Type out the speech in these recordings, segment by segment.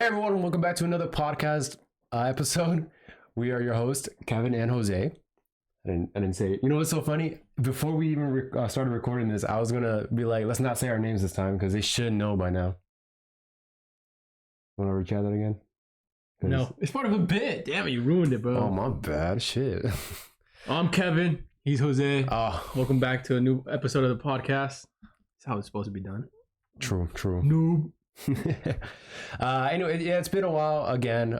Hey everyone, welcome back to another podcast episode. We are your hosts, Kevin and Jose. I didn't say it. You know what's so funny? Before we even started recording this, I was gonna be like, let's not say our names this time because they should know by now. Want to recap that again? No, it's part of a bit. Damn it, you ruined it, bro. Oh my bad, shit. I'm Kevin. He's Jose. Oh, Welcome back to a new episode of the podcast. That's how it's supposed to be done. true. Noob. Anyway, yeah, it's been a while again.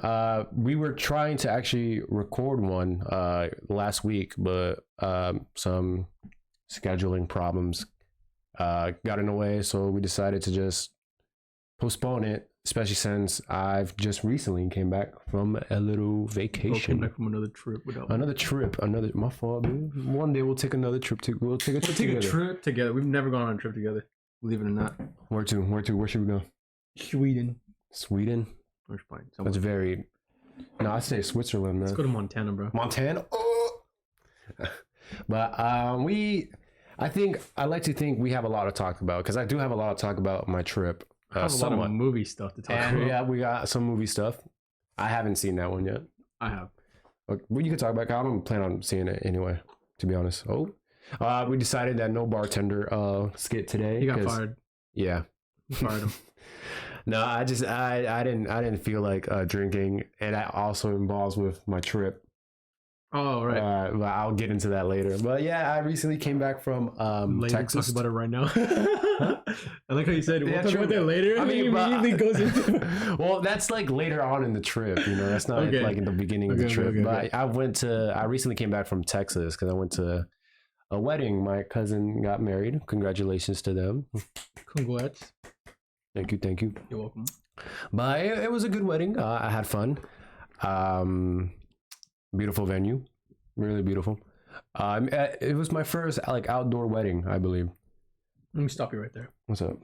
We were trying to actually record one last week, but some scheduling problems got in the way, so we decided to just postpone it, especially since I've just recently came back from a little vacation. Came back from another trip without Another my fault, dude. One day we'll take another trip to we'll take a trip together. We've never gone on a trip together, believe it or not. Where to? Where should we go? Sweden. Or fine. That's very. No, I say Switzerland, man. Let's go to Montana, bro. Montana. Oh! But I like to think we have a lot to talk about because I do have a lot to talk about my trip. I have a lot of movie stuff to talk about. Yeah, we got some movie stuff. I haven't seen that one yet. I have. Okay, well, you can talk about it. I don't plan on seeing it anyway, to be honest. We decided that no bartender skit today. He got fired. Yeah. Fired him. No, I didn't feel like drinking, and that also involves with my trip. Oh, right. But I'll get into that later. But yeah, I recently came back from Texas. Talk about it right now. I like how you said we'll talk true. about that later. I mean, immediately goes into. Well, that's like later on in the trip. You know, that's not like in the beginning of the trip. But I recently came back from Texas because I went to a wedding. My cousin got married. Congratulations to them. Congrats. Thank you. You're welcome. But it was a good wedding. I had fun. Beautiful venue, really beautiful. It was my first like outdoor wedding, I believe. Let me stop you right there. What's up?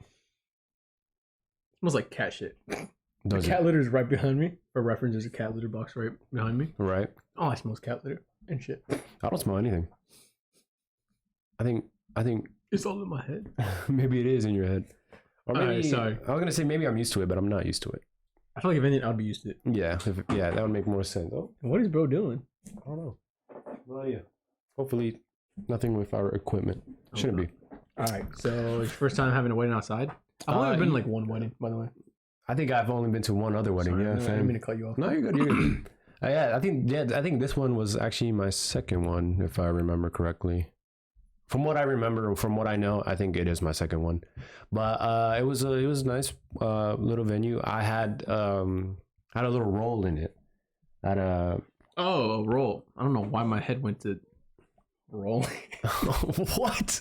Smells like cat shit. The Does cat litter is right behind me. For reference, there's a cat litter box right behind me. Right. Oh, it smells cat litter and shit. I don't smell anything. I think It's all in my head. maybe it is in your head. Or maybe Alright, sorry. I was gonna say maybe I'm used to it, but I'm not used to it. I feel like if anything, I'd be used to it. Yeah, that would make more sense. Oh, What is bro doing? I don't know. No idea. Hopefully, nothing with our equipment. Shouldn't be. All right, so it's your first time having a wedding outside. I've only been like one wedding, by the way. I think I've only been to one other wedding. Sorry, Yeah, I didn't same. mean to cut you off. No, you're good. You're good. I think this one was actually my second one, if I remember correctly. From what I remember, from what I know, I think it is my second one. But it was a nice little venue. I had a little role in it. Oh, a roll. I don't know why my head went to roll. What?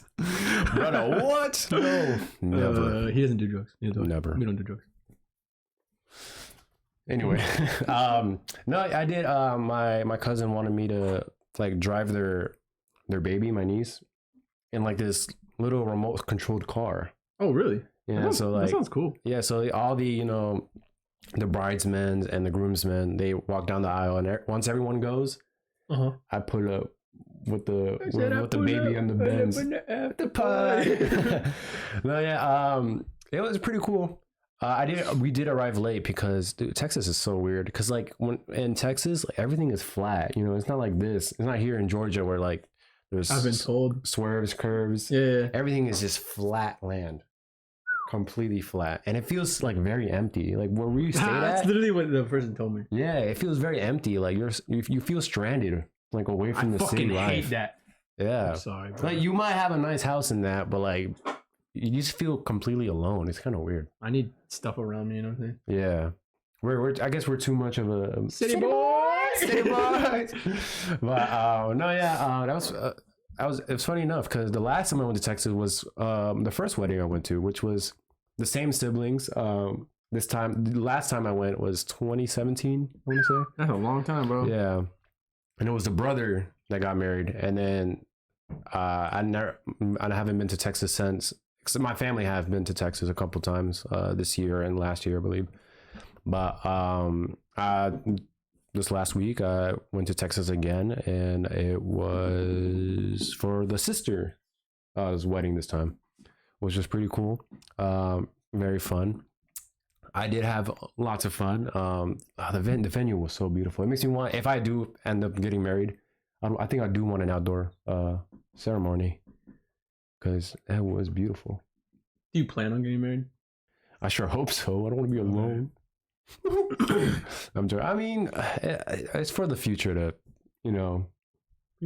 Brother, what? No, never. He doesn't do drugs. Never. We don't do drugs. Anyway, no, I did. My cousin wanted me to like drive their baby, my niece, in like this little remote controlled car. Oh, really? Yeah, that sounds cool. Yeah, so all the the bridesmen and the groomsmen, they walk down the aisle, and once everyone goes, I put up with the baby on the Benz. The pie. No, yeah, it was pretty cool. We did arrive late because dude, Texas is so weird. Because like when in Texas, like, everything is flat. You know, it's not like this. It's not here in Georgia where like there's I've been told swerves, curves. Yeah. Everything is just flat land, completely flat, and it feels like very empty. Like where we stayed That's at. literally what the person told me. Yeah, it feels very empty. Like you feel stranded, like away from the city life. I fucking hate that. Yeah. I'm sorry, bro. Like you might have a nice house in that, but like you just feel completely alone. It's kind of weird. I need stuff around me, you know what I'm saying? Yeah. We're I guess we're too much of a City boys! City boys. But no, yeah, it was funny enough because the last time I went to Texas was the first wedding I went to, which was the same siblings. The last time I went was 2017, I want to say. That's a long time, bro. Yeah. And it was the brother that got married, and then I haven't been to Texas since. Cause my family have been to Texas a couple times this year and last year, I believe. But this last week I went to Texas again, and it was for the sister's wedding this time, which was pretty cool. Very fun. I did have lots of fun. The venue was so beautiful. It makes me want, if I do end up getting married, I think I do want an outdoor ceremony because it was beautiful. Do you plan on getting married? I sure hope so. I don't want to be alone. I'm joking. I mean, it's for the future to,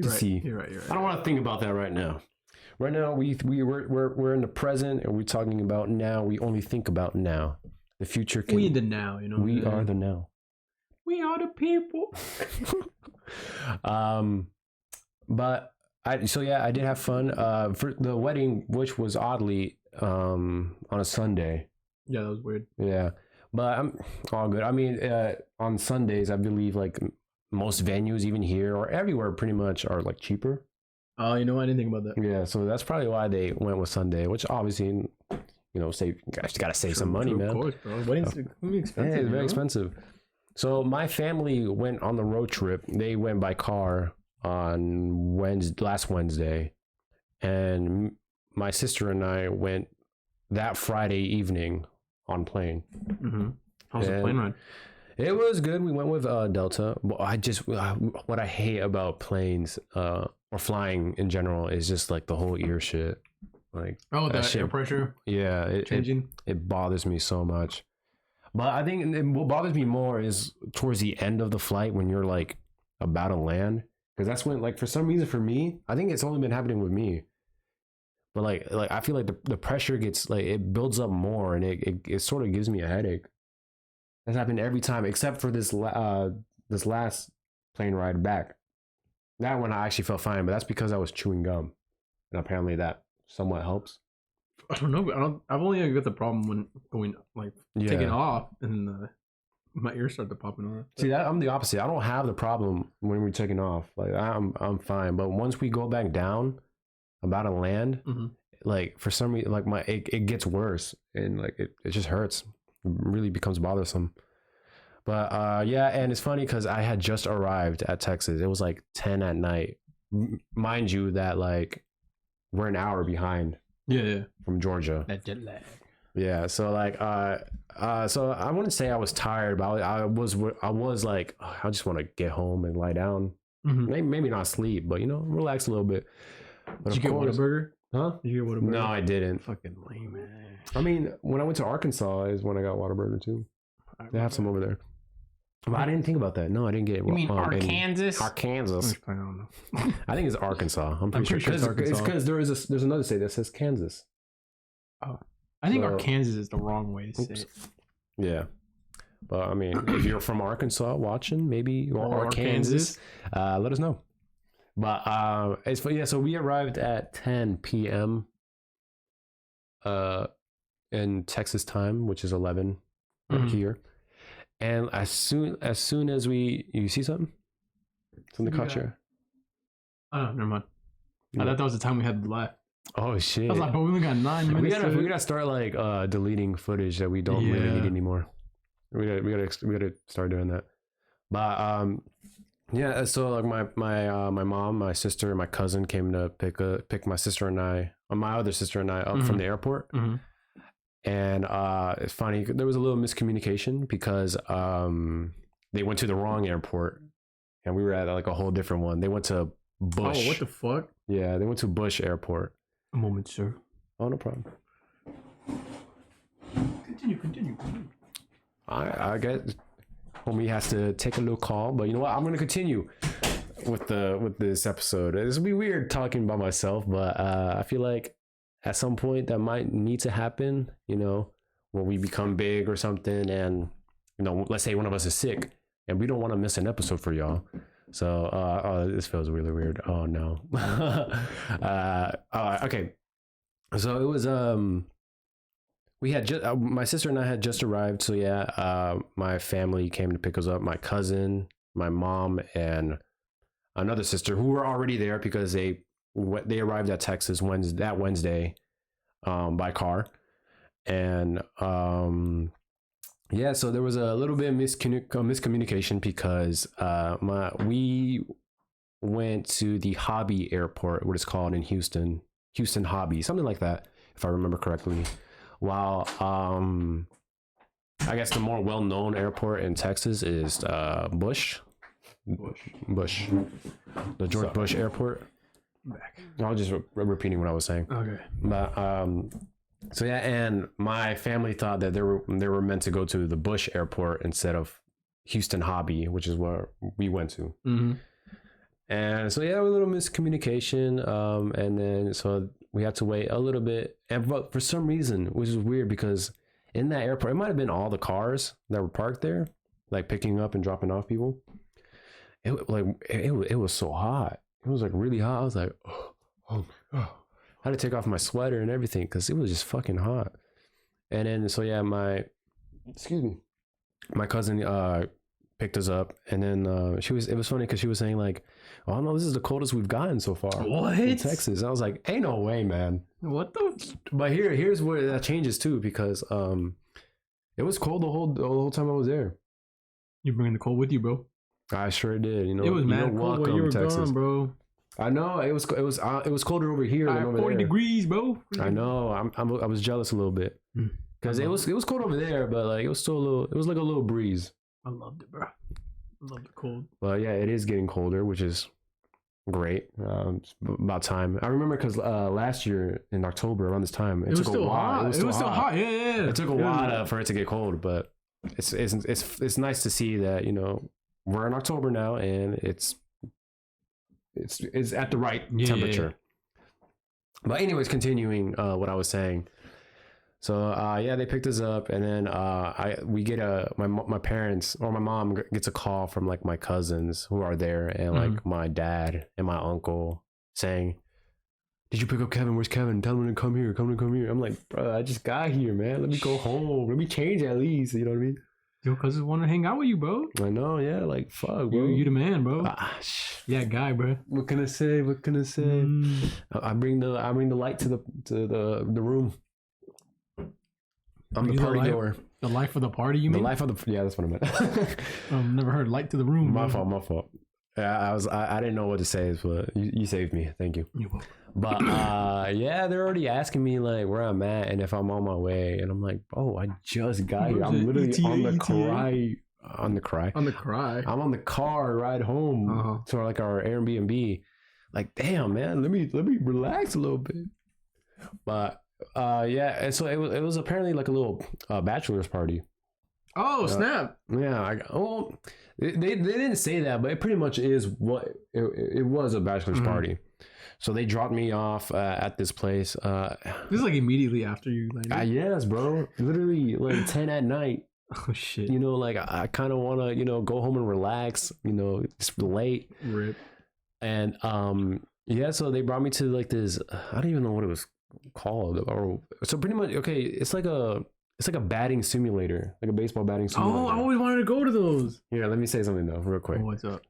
see. You're right. I don't want to think about that right now. Right now, we're in the present, and we're talking about now. We only think about now. The future can. We the now, We are the now. We are the people. But I did have fun. For the wedding, which was oddly on a Sunday. Yeah, that was weird. Yeah, but I'm all good. I mean, on Sundays, I believe like most venues, even here or everywhere, pretty much are like cheaper. Oh, I didn't think about that. Yeah, so that's probably why they went with Sunday, which obviously, save. Guys, gotta save some money, man. Of course, bro. Weddings are expensive. Yeah, it's very expensive. So my family went on the road trip. They went by car on last Wednesday, and my sister and I went that Friday evening on plane. Mm-hmm. How's the plane ride? It was good. We went with Delta. What I hate about planes or flying in general is just like the whole ear shit. Like that air pressure. Yeah, changing. It bothers me so much. But I think what bothers me more is towards the end of the flight when you're like about to land, because that's when, like, for some reason for me, I think it's only been happening with me. But like I feel like the pressure gets like it builds up more, and it sort of gives me a headache. That's happened every time except for this last plane ride back. That one I actually felt fine, but that's because I was chewing gum, and apparently that somewhat helps. I don't know. I've only got the problem when going taking off and my ears start to popping off. See, I'm the opposite. I don't have the problem when we're taking off. Like I'm fine, but once we go back down, about to land, mm-hmm. like for some reason, like it gets worse, and like it just hurts. It really becomes bothersome. But and it's funny because I had just arrived at Texas. It was like 10 at night. Mind you that like we're an hour behind. Yeah. From Georgia. That jet lag. Yeah, so like so I wouldn't say I was tired, but I was like, I just want to get home and lie down. Mm-hmm. Maybe not sleep, but relax a little bit. But did you get Whataburger? Huh? Did you get Whataburger? No, I didn't. Fucking lame, man. I mean, when I went to Arkansas is when I got Whataburger too. They have some over there. But I didn't think about that. No, I didn't get it. You mean Arkansas? Arkansas. I don't know. I think it's Arkansas. I'm pretty sure it's Arkansas. It's because there's another state that says Kansas. Oh, I think Arkansas is the wrong way to say it. Yeah, but I mean, if you're from Arkansas watching, maybe or Arkansas, let us know. But it's yeah. So we arrived at 10 p.m. In Texas time, which is 11 here. And as soon as you see something caught you. Oh, never mind. I thought that was the time we had left. Oh shit! I was like, but we only got 9 minutes. We gotta start like deleting footage that we don't really need anymore. We gotta start doing that. But yeah. So like my mom, my sister, and my cousin came to pick my sister and I, or my other sister and I up from the airport. Mm-hmm. And it's funny, there was a little miscommunication because they went to the wrong airport and we were at like a whole different one. They went to Bush. Oh, what the fuck? Yeah, they went to Bush Airport. A moment, sir. Oh, no problem. Continue. I guess homie has to take a little call, but you know what? I'm gonna continue with this episode. This will be weird talking by myself, but I feel like at some point that might need to happen, when we become big or something, and let's say one of us is sick and we don't want to miss an episode for y'all. So this feels really weird. Oh no. Okay. So it was we had just my sister and I had just arrived. So yeah, my family came to pick us up. My cousin, my mom, and another sister who were already there because they arrived at Texas that Wednesday by car. And yeah, so there was a little bit of miscommunication because we went to the Hobby Airport, what it's called in Houston Hobby, something like that, if I remember correctly, while I guess the more well-known airport in Texas is Bush. The George Bush Airport. Back. I was just repeating what I was saying. Okay. But so yeah, and my family thought that they were meant to go to the Bush Airport instead of Houston Hobby, which is where we went to. Mm-hmm. And so yeah, a little miscommunication. And then so we had to wait a little bit. But for some reason, which is weird because in that airport, it might have been all the cars that were parked there, like picking up and dropping off people. It was so hot. It was like really hot. I was like, oh. I had to take off my sweater and everything because it was just fucking hot. And then so yeah, my cousin picked us up, and then it was funny because she was saying like, oh no, this is the coldest we've gotten so far. What? In Texas. I was like, ain't no way, man. What the? But here's where that changes too, because it was cold the whole time I was there. You bringing the cold with you, bro? I sure did. You know, it was mad cold where you were Texas. gone, bro. I know it was colder over here than over 40 there. degrees, bro. I know. I was jealous a little bit because it was cold over there, but like it was still it was like a little breeze. I loved it, bro. I loved the cold. But yeah, it is getting colder, which is great. It's about time. I remember because last year in October around this time, it took a while. It was still hot. Yeah. It took a while for it to get cold, but it's nice to see that, you know, we're in October now and it's at the right temperature. But anyways, continuing what I was saying. So yeah, they picked us up, and then we get my parents or my mom gets a call from like my cousins who are there, and like my dad and my uncle saying, "Did you pick up Kevin? Where's Kevin? Tell him to come here. Come here." I'm like, bro, I just got here, man. Let me go home. Let me change at least. You know what I mean? Your cousins want to hang out with you, bro. I know, yeah. Like, fuck, bro. You the man, bro. Yeah, guy, bro. What can I say? I bring the light to the room. I'm the party goer. The life of the party, you mean? The life of the that's what I meant. I've never heard light to the room. My fault. Yeah, I didn't know what to say, but you saved me. Thank you. You're welcome. But yeah, they're already asking me like where I'm at and if I'm on my way, and I'm like, oh, I just got here. I'm literally on the cry. I'm on the car ride home to like our Airbnb. Like, damn, man, let me relax a little bit. But yeah, and so it was apparently like a little bachelor's party. Oh, snap! Yeah, they didn't say that, but it pretty much is what it was, a bachelor's party. So they dropped me off at this place. This is like immediately after you landed? Yes, bro. Literally like 10 at night. Oh, shit. You know, like I kind of want to, you know, go home and relax. You know, it's late. Rip. And yeah, so they brought me to like this, I don't even know what it was called. So pretty much, okay, it's like a batting simulator, like a baseball batting simulator. Oh, I always wanted to go to those. Yeah, let me say something though, real quick. Oh, what's up?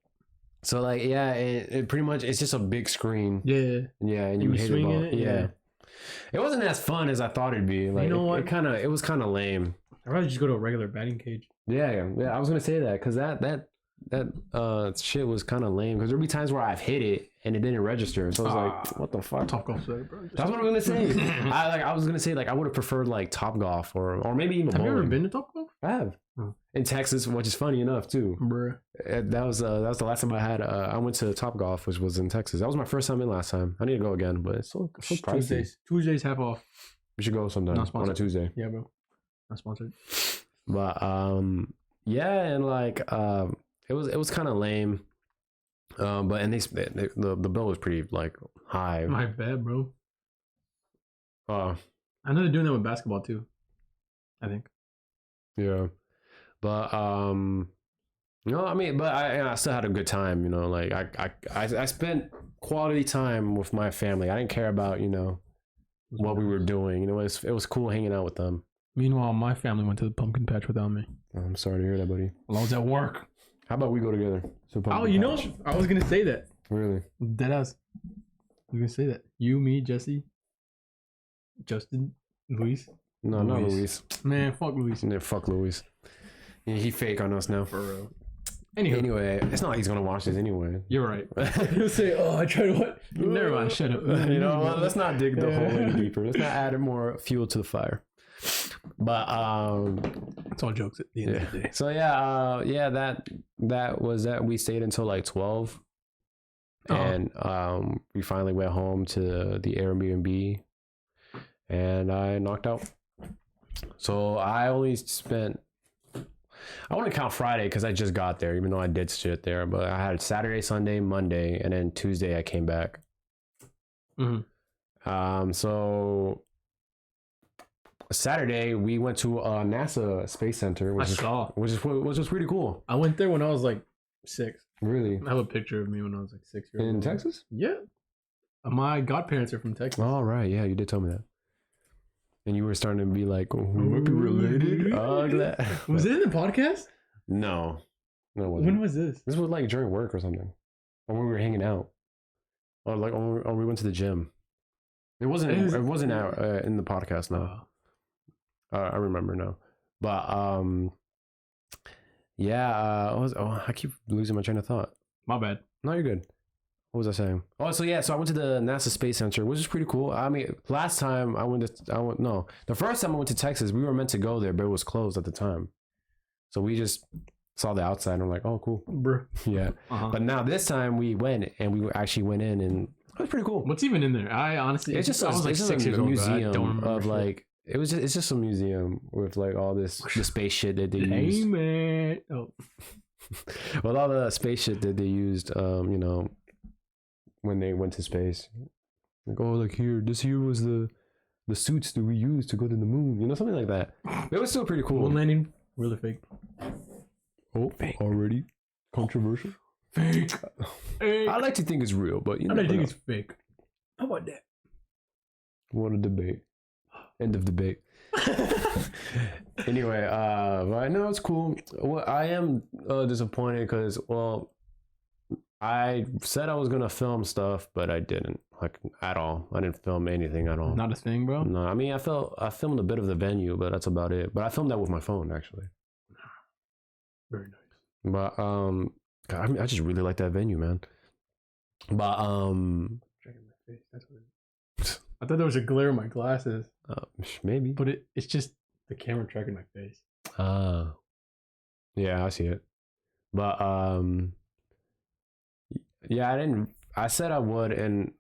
So like, yeah, it pretty much, it's just a big screen. Yeah. Yeah, and you hit the ball. Yeah. It wasn't as fun as I thought it'd be. Like, you know what? It was kind of lame. I'd rather just go to a regular batting cage. Yeah. I was gonna say that because that shit was kind of lame, because there'd be times where I've hit it and it didn't register, so I was like, what the fuck? Topgolf set, bro. That's what I'm gonna say. I was gonna say like I would have preferred like Topgolf or maybe even Have bowling. you ever been to Topgolf? I have. In Texas, which is funny enough too. Bruh. That was the last time I had. I went to Topgolf, which was in Texas. That was my first time in last time. I need to go again, but it's so pricey. Tuesdays half off. We should go sometime on a Tuesday. Yeah, bro. Not sponsored. But yeah, and like it was kind of lame. But and the bill was pretty like high. My bad, bro. I know they're doing that with basketball too, I think. Yeah. But you know, I mean, but I still had a good time, you know, like I spent quality time with my family. I didn't care about, you know, what we were doing. You know, it was cool hanging out with them. Meanwhile, my family went to the pumpkin patch without me. I'm sorry to hear that, buddy. Well, I was at work. How about we go together? You know, I was gonna say that. Really? Deadass. I was gonna say that. You, me, Jesse, Justin, Luis. No, not Luis. Man, fuck Luis. Yeah, fuck Luis. Yeah, he fake on us now. For real. Anyway, it's not like he's gonna watch this anyway. You're right. He'll say, "Oh, I tried to what?" Never mind. Shut up. You know, let's not dig the hole any deeper. Let's not add more fuel to the fire. But it's all jokes at the end of the day. So that was that. We stayed until like 12, and we finally went home to the Airbnb, and I knocked out. So I only spent. I want to count Friday because I just got there, even though I did shit there. But I had Saturday, Sunday, Monday, and then Tuesday I came back. So Saturday we went to NASA Space Center, which was pretty cool. I went there when I was like 6. Really? I have a picture of me when I was like 6 years old. In Texas? Yeah. My godparents are from Texas. Oh, right. Yeah, you did tell me that. And you were starting to be like, oh, we might be related. Was it in the podcast? No, it wasn't. When was this? This was like during work or something, or when we were hanging out, or like, or we went to the gym. It wasn't out in the podcast now. I remember now, but I keep losing my train of thought. My bad. No, you're good. What was I saying? Oh, so I went to the NASA Space Center, which is pretty cool. I mean, the first time I went to Texas, we were meant to go there, but it was closed at the time. So we just saw the outside and I'm like, oh, cool. Bruh. Yeah. But now this time we went and we actually went in and it was pretty cool. What's even in there? I honestly, I was like 6 years old. Museum of like, it's just a museum with like all the space shit that they used. Hey, man. Oh. With all the space shit that they used, when they went to space, like, oh, like this here was the suits that we used to go to the moon, something like that. It was still pretty cool. Moon landing, really fake. Oh, fake. Already controversial. Fake. I like to think it's real, but I think it's fake. How about that? What a debate. End of debate. Anyway, I know it's cool. Well, I am disappointed because, I said I was gonna film stuff, but I didn't, like, at all. I didn't film anything at all. Not a thing, bro? No, I mean, I filmed a bit of the venue, but that's about it. But I filmed that with my phone, actually. Very nice. But God, I just really like that venue, man. But Checking my face. That's what I thought there was a glare in my glasses. Maybe. But it's just the camera tracking my face. Yeah, I see it. But yeah, I said I would, and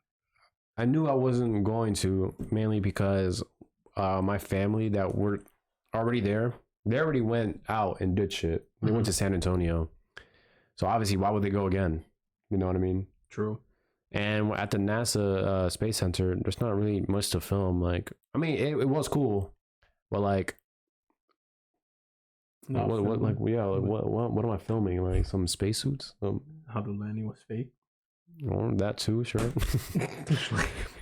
I knew I wasn't going to, mainly because my family that were already there, they already went out and did shit. They went to San Antonio. So obviously, why would they go again? You know what I mean? True. And at the NASA Space Center, there's not really much to film. Like, I mean, it was cool, but like, what am I filming? Like some spacesuits? How the landing was fake. Oh, that too, sure.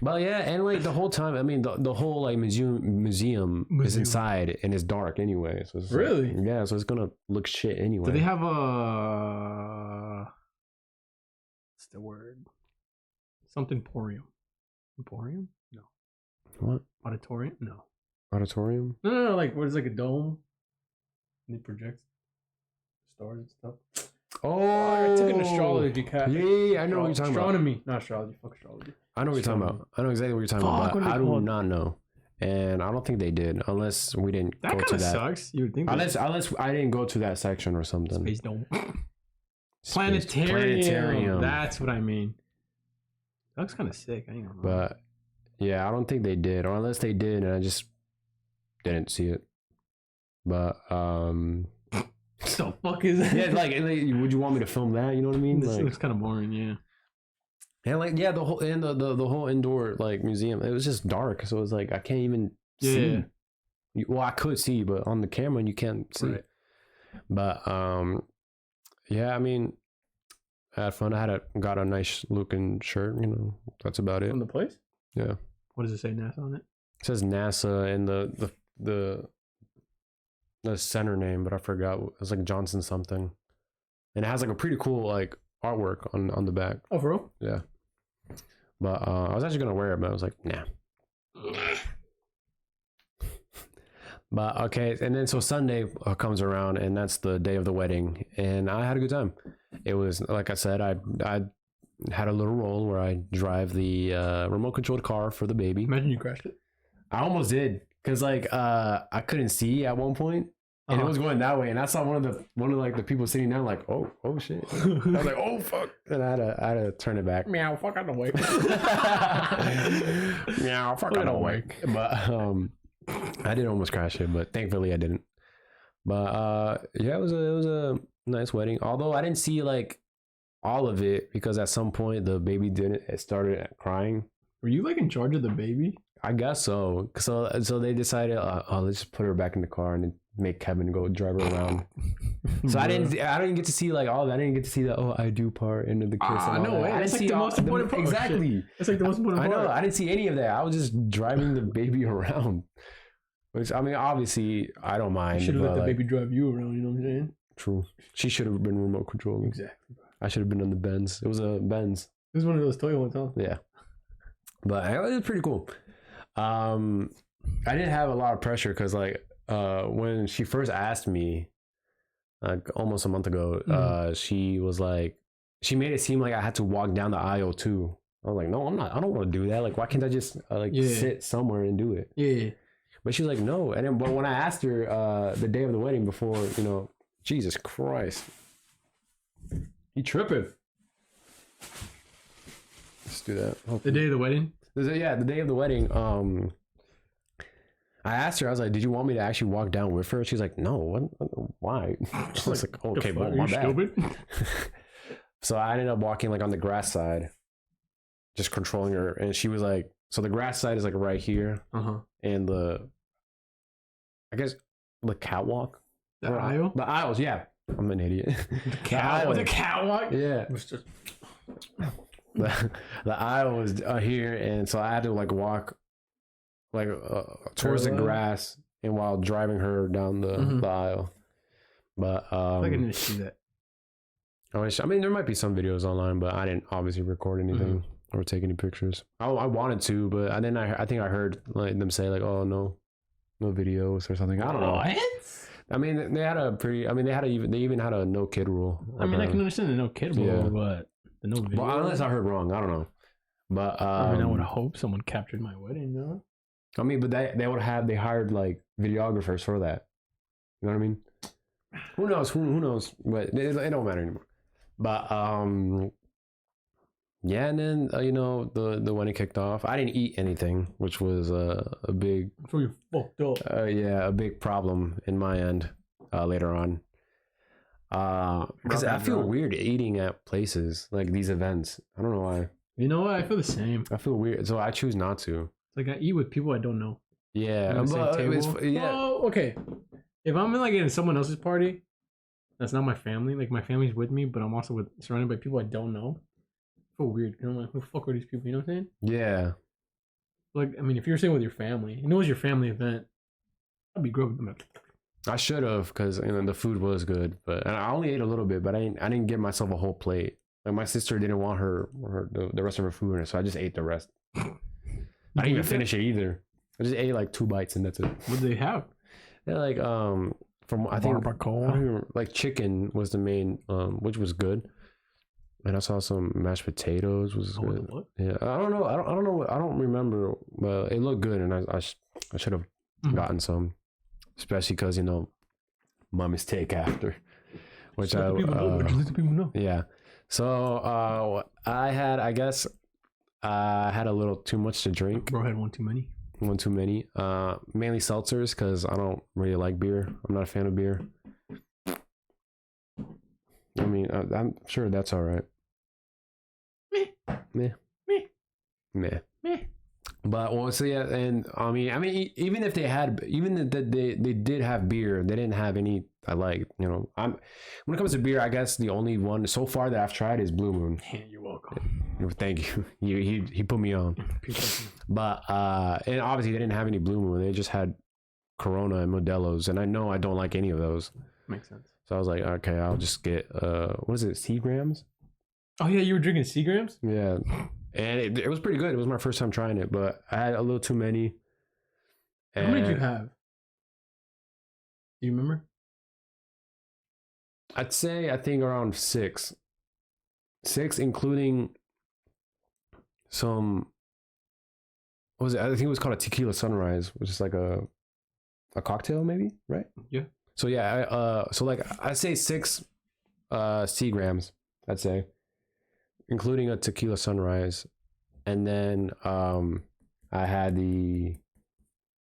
But yeah, and like the whole time, I mean, the whole like museum is inside and it's dark anyway. So it's really, like, yeah. So it's gonna look shit anyway. Do they have what's the word? Something Emporium. Emporium? No. What? Auditorium? No. Auditorium? No. Like where there's like a dome, and they project stars and stuff. Oh, I took an astrology class. Yeah, I know what you're talking astronomy. about. Not astrology. Fuck astrology. I know what you're talking about. I know exactly what you're talking about. But I do not know, and I don't think they did, unless we didn't go to that. That sucks. You would think. Unless I didn't go to that section or something. Space dome. Planetarium. That's what I mean. That looks kind of sick. I ain't gonna lie. But yeah, I don't think they did, or unless they did, and I just didn't see it. But what the fuck is that? Yeah, like, would you want me to film that? You know what I mean? This like, looks kind of boring, yeah. And like, yeah, the whole indoor like museum, it was just dark, so it was like I can't even see. Well, I could see, but on the camera you can't see. Right. But yeah, I mean, I had fun. Got a nice looking shirt. That's about it. From the place? Yeah. What does it say, NASA on it? It says NASA and the center name, but I forgot. It was like Johnson something, and it has like a pretty cool like artwork on the back. Oh, for real? Yeah. But I was actually gonna wear it, but I was like, nah. But okay, and then so Sunday comes around, and that's the day of the wedding, and I had a good time. It was, like I said, I had a little role where I drive the remote controlled car for the baby. Imagine you crashed it. I almost did, because like I couldn't see at one point, and it was going that way, and I saw one of like the people sitting down, like oh shit. I was like, oh fuck, and I had to turn it back. Meow, fuck out the way. Meow, fuck out the way. But I did almost crash it, but thankfully I didn't. But yeah, it was a nice wedding. Although I didn't see like all of it because at some point the baby started crying. Were you like in charge of the baby? I guess so. So they decided, let's just put her back in the car and make Kevin go drive her around. So I didn't get to see like all of that. I didn't get to see the I do part into the kiss. No way. That's like the most important part. Exactly. That's like the most important part. I know. I didn't see any of that. I was just driving the baby around. Which I mean, obviously, I don't mind. You should have let the baby drive you around. You know what I'm saying? True. She should have been remote controlling. Exactly. I should have been on the Benz. It was a Benz. It was one of those toy ones, huh? Yeah. But it was pretty cool. I didn't have a lot of pressure because like when she first asked me like almost a month ago, she was like, she made it seem like I had to walk down the aisle too. I was like, no, I'm not. I don't want to do that. Like, why can't I just sit somewhere and do it? Yeah. But she was like, no. And then, but when I asked her the day of the wedding before, Jesus Christ, you tripping? Let's do that. Hopefully. The day of the wedding. Yeah, the day of the wedding. I asked her. I was like, "Did you want me to actually walk down with her?" She's like, "No. What? Why?" I was like, "Okay, well, my bad." So I ended up walking like on the grass side, just controlling her, and she was like, "So the grass side is like right here, and I guess the catwalk, the aisle, the aisles." Yeah, I'm an idiot. The catwalk. Yeah. The aisle was here, and so I had to like walk like towards the grass and while driving her down the aisle. But I think I need to see that. I mean, there might be some videos online, but I didn't obviously record anything or take any pictures. I wanted to, but I think I heard like them say like, "Oh no videos" or something. I don't know. What? I mean, they even had a no kid rule. I mean, I can understand the no kid rule, but the no video. Well, unless I heard wrong, I don't know. But I mean, I would hope someone captured my wedding, no? I mean, but they hired like videographers for that. You know what I mean? Who knows? Who knows? But it don't matter anymore. But yeah, and then the wedding kicked off. I didn't eat anything, which was a big. So you fucked up. Yeah, a big problem in my end later on. Because I feel weird eating at places like these events. I don't know why. You know what? I feel the same. I feel weird, so I choose not to. Like I eat with people I don't know. Yeah, yeah. Oh, okay. If I'm in someone else's party, that's not my family. Like my family's with me, but I'm also surrounded by people I don't know. I feel weird. I'm like, who the fuck are these people? You know what I'm saying? Yeah. Like, I mean, if you're staying with your family, it was your family event, I'd be grumpy. I should have, because the food was good, but I only ate a little bit. But I didn't get myself a whole plate. Like my sister didn't want the rest of her food, so I just ate the rest. I didn't even finish it either. I just ate like 2 bites and that's it. What did they have? They're like from I think like chicken was the main which was good, and I saw some mashed potatoes was good. What? Yeah, I don't know. I don't know. I don't remember, but it looked good, and I should have gotten some, especially because mommy's take after, which let the people know. Yeah. So I had a little too much to drink. Bro had one too many. Mainly seltzers because I don't really like beer. I'm not a fan of beer. I mean, I'm sure that's all right. Meh. But so yeah, and I mean, even if they did have beer, they didn't have any I like. When it comes to beer, I guess the only one so far that I've tried is Blue Moon. You're welcome. Thank you. He put me on. But and obviously they didn't have any Blue Moon. They just had Corona and Modelo's, and I know I don't like any of those. Makes sense. So I was like, okay, I'll just get what is it, Seagrams? Oh yeah, you were drinking Seagrams? Yeah. And it was pretty good. It was my first time trying it, but I had a little too many. How many did you have? Do you remember? I'd say I think around 6, including some. What was it? I think it was called a Tequila Sunrise, which is like a a cocktail, maybe, right? Yeah. So yeah, so like I say 6 Seagrams, I'd say, including a tequila sunrise, and then I had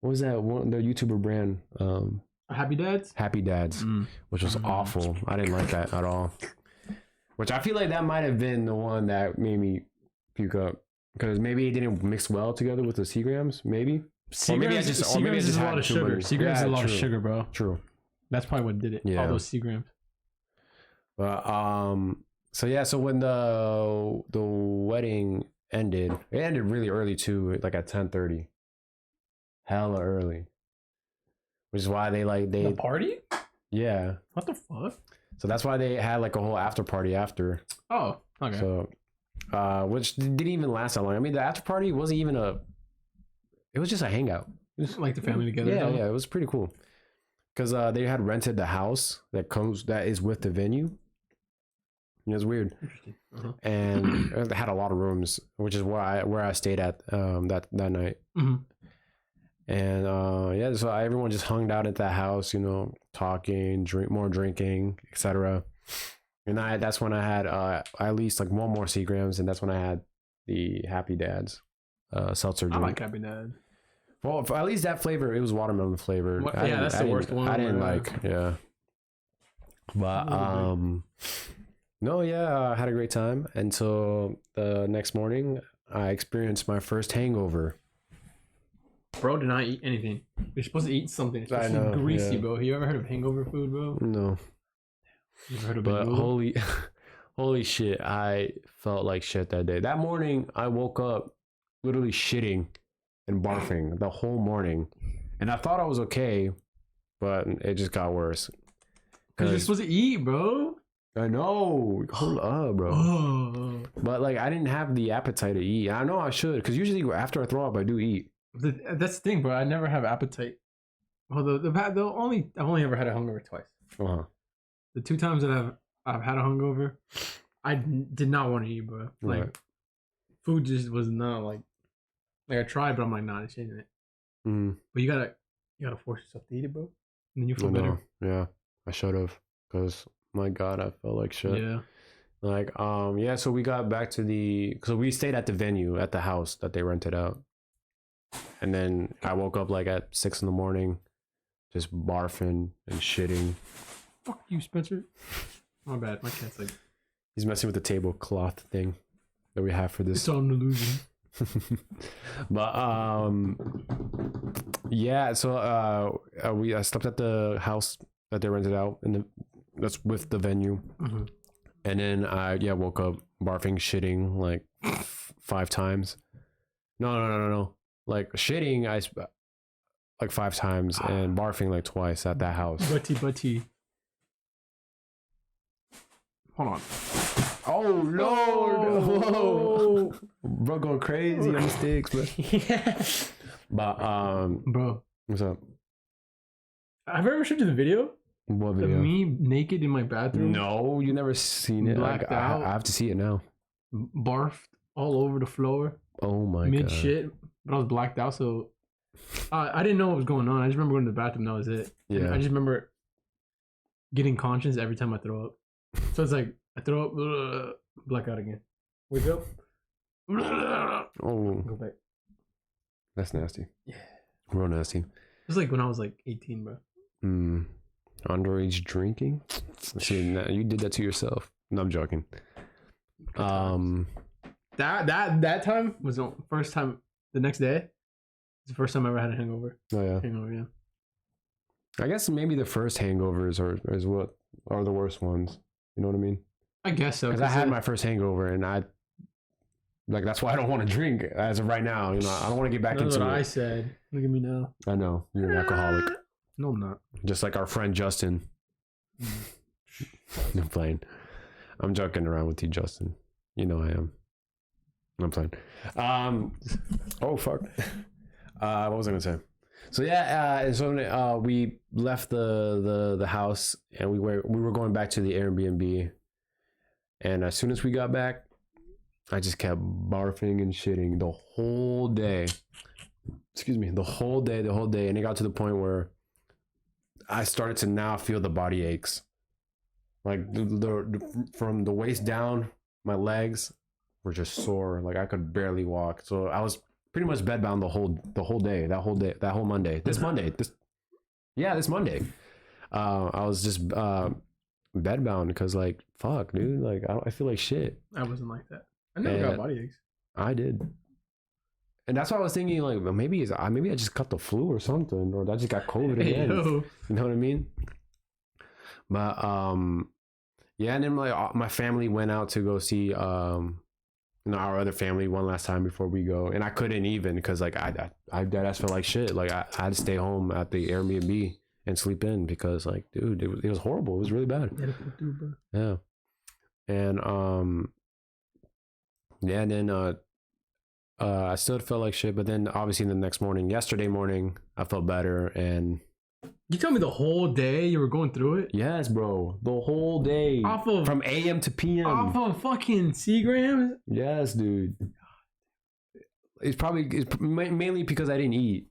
what was that one, the YouTuber brand, Happy Dads? Happy Dads, which was awful. I didn't like that at all. Which I feel like that might have been the one that made me puke up, because maybe it didn't mix well together with the Seagrams, maybe. Seagrams is a lot of sugar. Seagrams is a lot of sugar, bro. True. That's probably what did it. Yeah. All those Seagrams. But so yeah, so when the wedding ended, it ended really early too, like at 10:30. Hella early. Which is why The party? Yeah. What the fuck? So that's why they had like a whole after party after. Oh, okay. So which didn't even last that long. I mean, the after party wasn't even it was just a hangout. It was, like the family together. Yeah, yeah, it was pretty cool. Because they had rented the house that is with the venue. It was weird. Interesting. And it had a lot of rooms, which is where I stayed at that night. Mm-hmm. And yeah, so everyone just hung out at that house, you know, talking, drinking, etc. And that's when I had at least like one more Seagrams, and that's when I had the Happy Dads seltzer drink. I like Happy Dad. Well, for at least that flavor, it was watermelon flavored. Yeah, that's the worst one. I didn't like, yeah. But no, yeah, I had a great time until the next morning. I experienced my first hangover. Bro did not eat anything. You're supposed to eat something. It's supposed to be greasy, bro. You ever heard of hangover food, bro? No. You ever heard of But holy shit, I felt like shit that day. That morning, I woke up literally shitting and barfing the whole morning. And I thought I was okay, but it just got worse. Because you're supposed to eat, bro. I know. Hold up, bro. Oh. But like, I didn't have the appetite to eat. I know I should, because usually after I throw up, I do eat. That's the thing, bro. I never have appetite. Well, I've only ever had a hungover twice. Uh-huh. The 2 times that I've had a hungover, I did not want to eat, bro. Like, right. Food just was not like I tried, but I'm like, nah, this ain't it. But you gotta force yourself to eat it, bro. And then you feel better. Yeah, I should have, because my God, I felt like shit. Yeah. Like, yeah. So we got back to so we stayed at the venue at the house that they rented out. And then I woke up like at 6 a.m, just barfing and shitting. Fuck you, Spencer. My bad. My cat's like, he's messing with the tablecloth thing that we have for this. It's all an illusion. But yeah. So I slept at the house that they rented out, and that's with the venue. Mm-hmm. And then I woke up barfing, shitting like 5 times. No. Like shitting, like 5 times, and barfing like twice at that house. Butty. Hold on. Oh Lord! Whoa, bro, going crazy on the sticks, bro. Yeah. But bro, what's up? Have I ever showed you the video? What video? Of me naked in my bathroom. No, you never seen it. Blacked out. I have to see it now. Barfed all over the floor. Oh my God. Mid shit. But I was blacked out, so I didn't know what was going on. I just remember going to the bathroom. That was it. Yeah. And I just remember getting conscious every time I throw up. So it's like I throw up, black out again. Wake up. Oh. Go back. That's nasty. Yeah. Real nasty. It was like when I was like 18, bro. Underage drinking. See, you did that to yourself. No, I'm joking. That time was the first time. The next day, it's the first time I ever had a hangover. Oh yeah, hangover. Yeah. I guess maybe the first hangovers is what are the worst ones. You know what I mean? I guess so. Because I had my first hangover, and that's why I don't want to drink as of right now. You know, I don't want to get back into what it. I said. Look at me now. I know you're an alcoholic. No, I'm not. Just like our friend Justin. I'm playing. I'm joking around with you, Justin. You know I am. I'm playing. Oh fuck. What was I gonna say? So yeah, so we left the house, and we were going back to the Airbnb, and as soon as we got back, I just kept barfing and shitting the whole day. Excuse me, the whole day, and it got to the point where I started to now feel the body aches. Like the from the waist down, my legs were just sore. Like I could barely walk. So I was pretty much bedbound the whole day. That whole Monday. This Monday. This Monday. I was just bedbound because like fuck, dude. Like I feel like shit. I wasn't like that. I never got body aches. I did. And that's why I was thinking, like, maybe I just got the flu or something, or I just got COVID again. You know what I mean? But yeah, and then my family went out to go see our other family one last time before we go, and I couldn't even because like I deadass felt like shit. Like I had to stay home at the Airbnb and sleep in because like, dude, it was horrible. It was really bad. Yeah, and yeah, and then I still felt like shit, but then obviously yesterday morning, I felt better. And you told me the whole day you were going through it? Yes, bro, the whole day, from AM to PM, off of fucking Seagrams. Yes, dude. It's mainly because I didn't eat.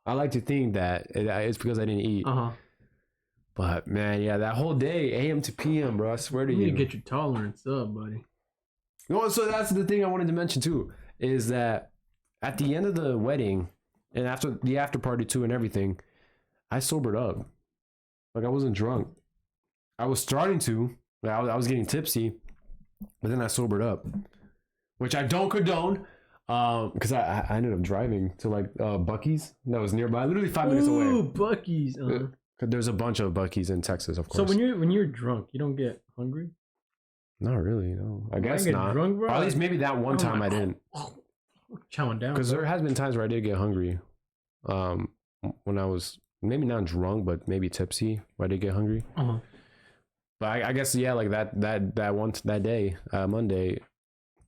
I like to think that it's because I didn't eat. But man, yeah, that whole day, AM to PM, bro. I swear to you. You need to get your tolerance up, buddy. No, so that's the thing I wanted to mention too. Is that at the end of the wedding and after the after party too and everything, I sobered up. Like I wasn't drunk. I was starting to. I was getting tipsy, but then I sobered up, which I don't condone. Because I ended up driving to like Buc-ee's that was nearby, literally 5 minutes away. Ooh, Buc-ee's. There's a bunch of Buc-ee's in Texas, of course. So when you're drunk, you don't get hungry? Not really, no. I guess not. Drunk, bro? Or at least maybe that one time I didn't. Chowing down. Because there has been times where I did get hungry. When I was maybe not drunk, but maybe tipsy, where I did get hungry. But I guess yeah, like that day, Monday,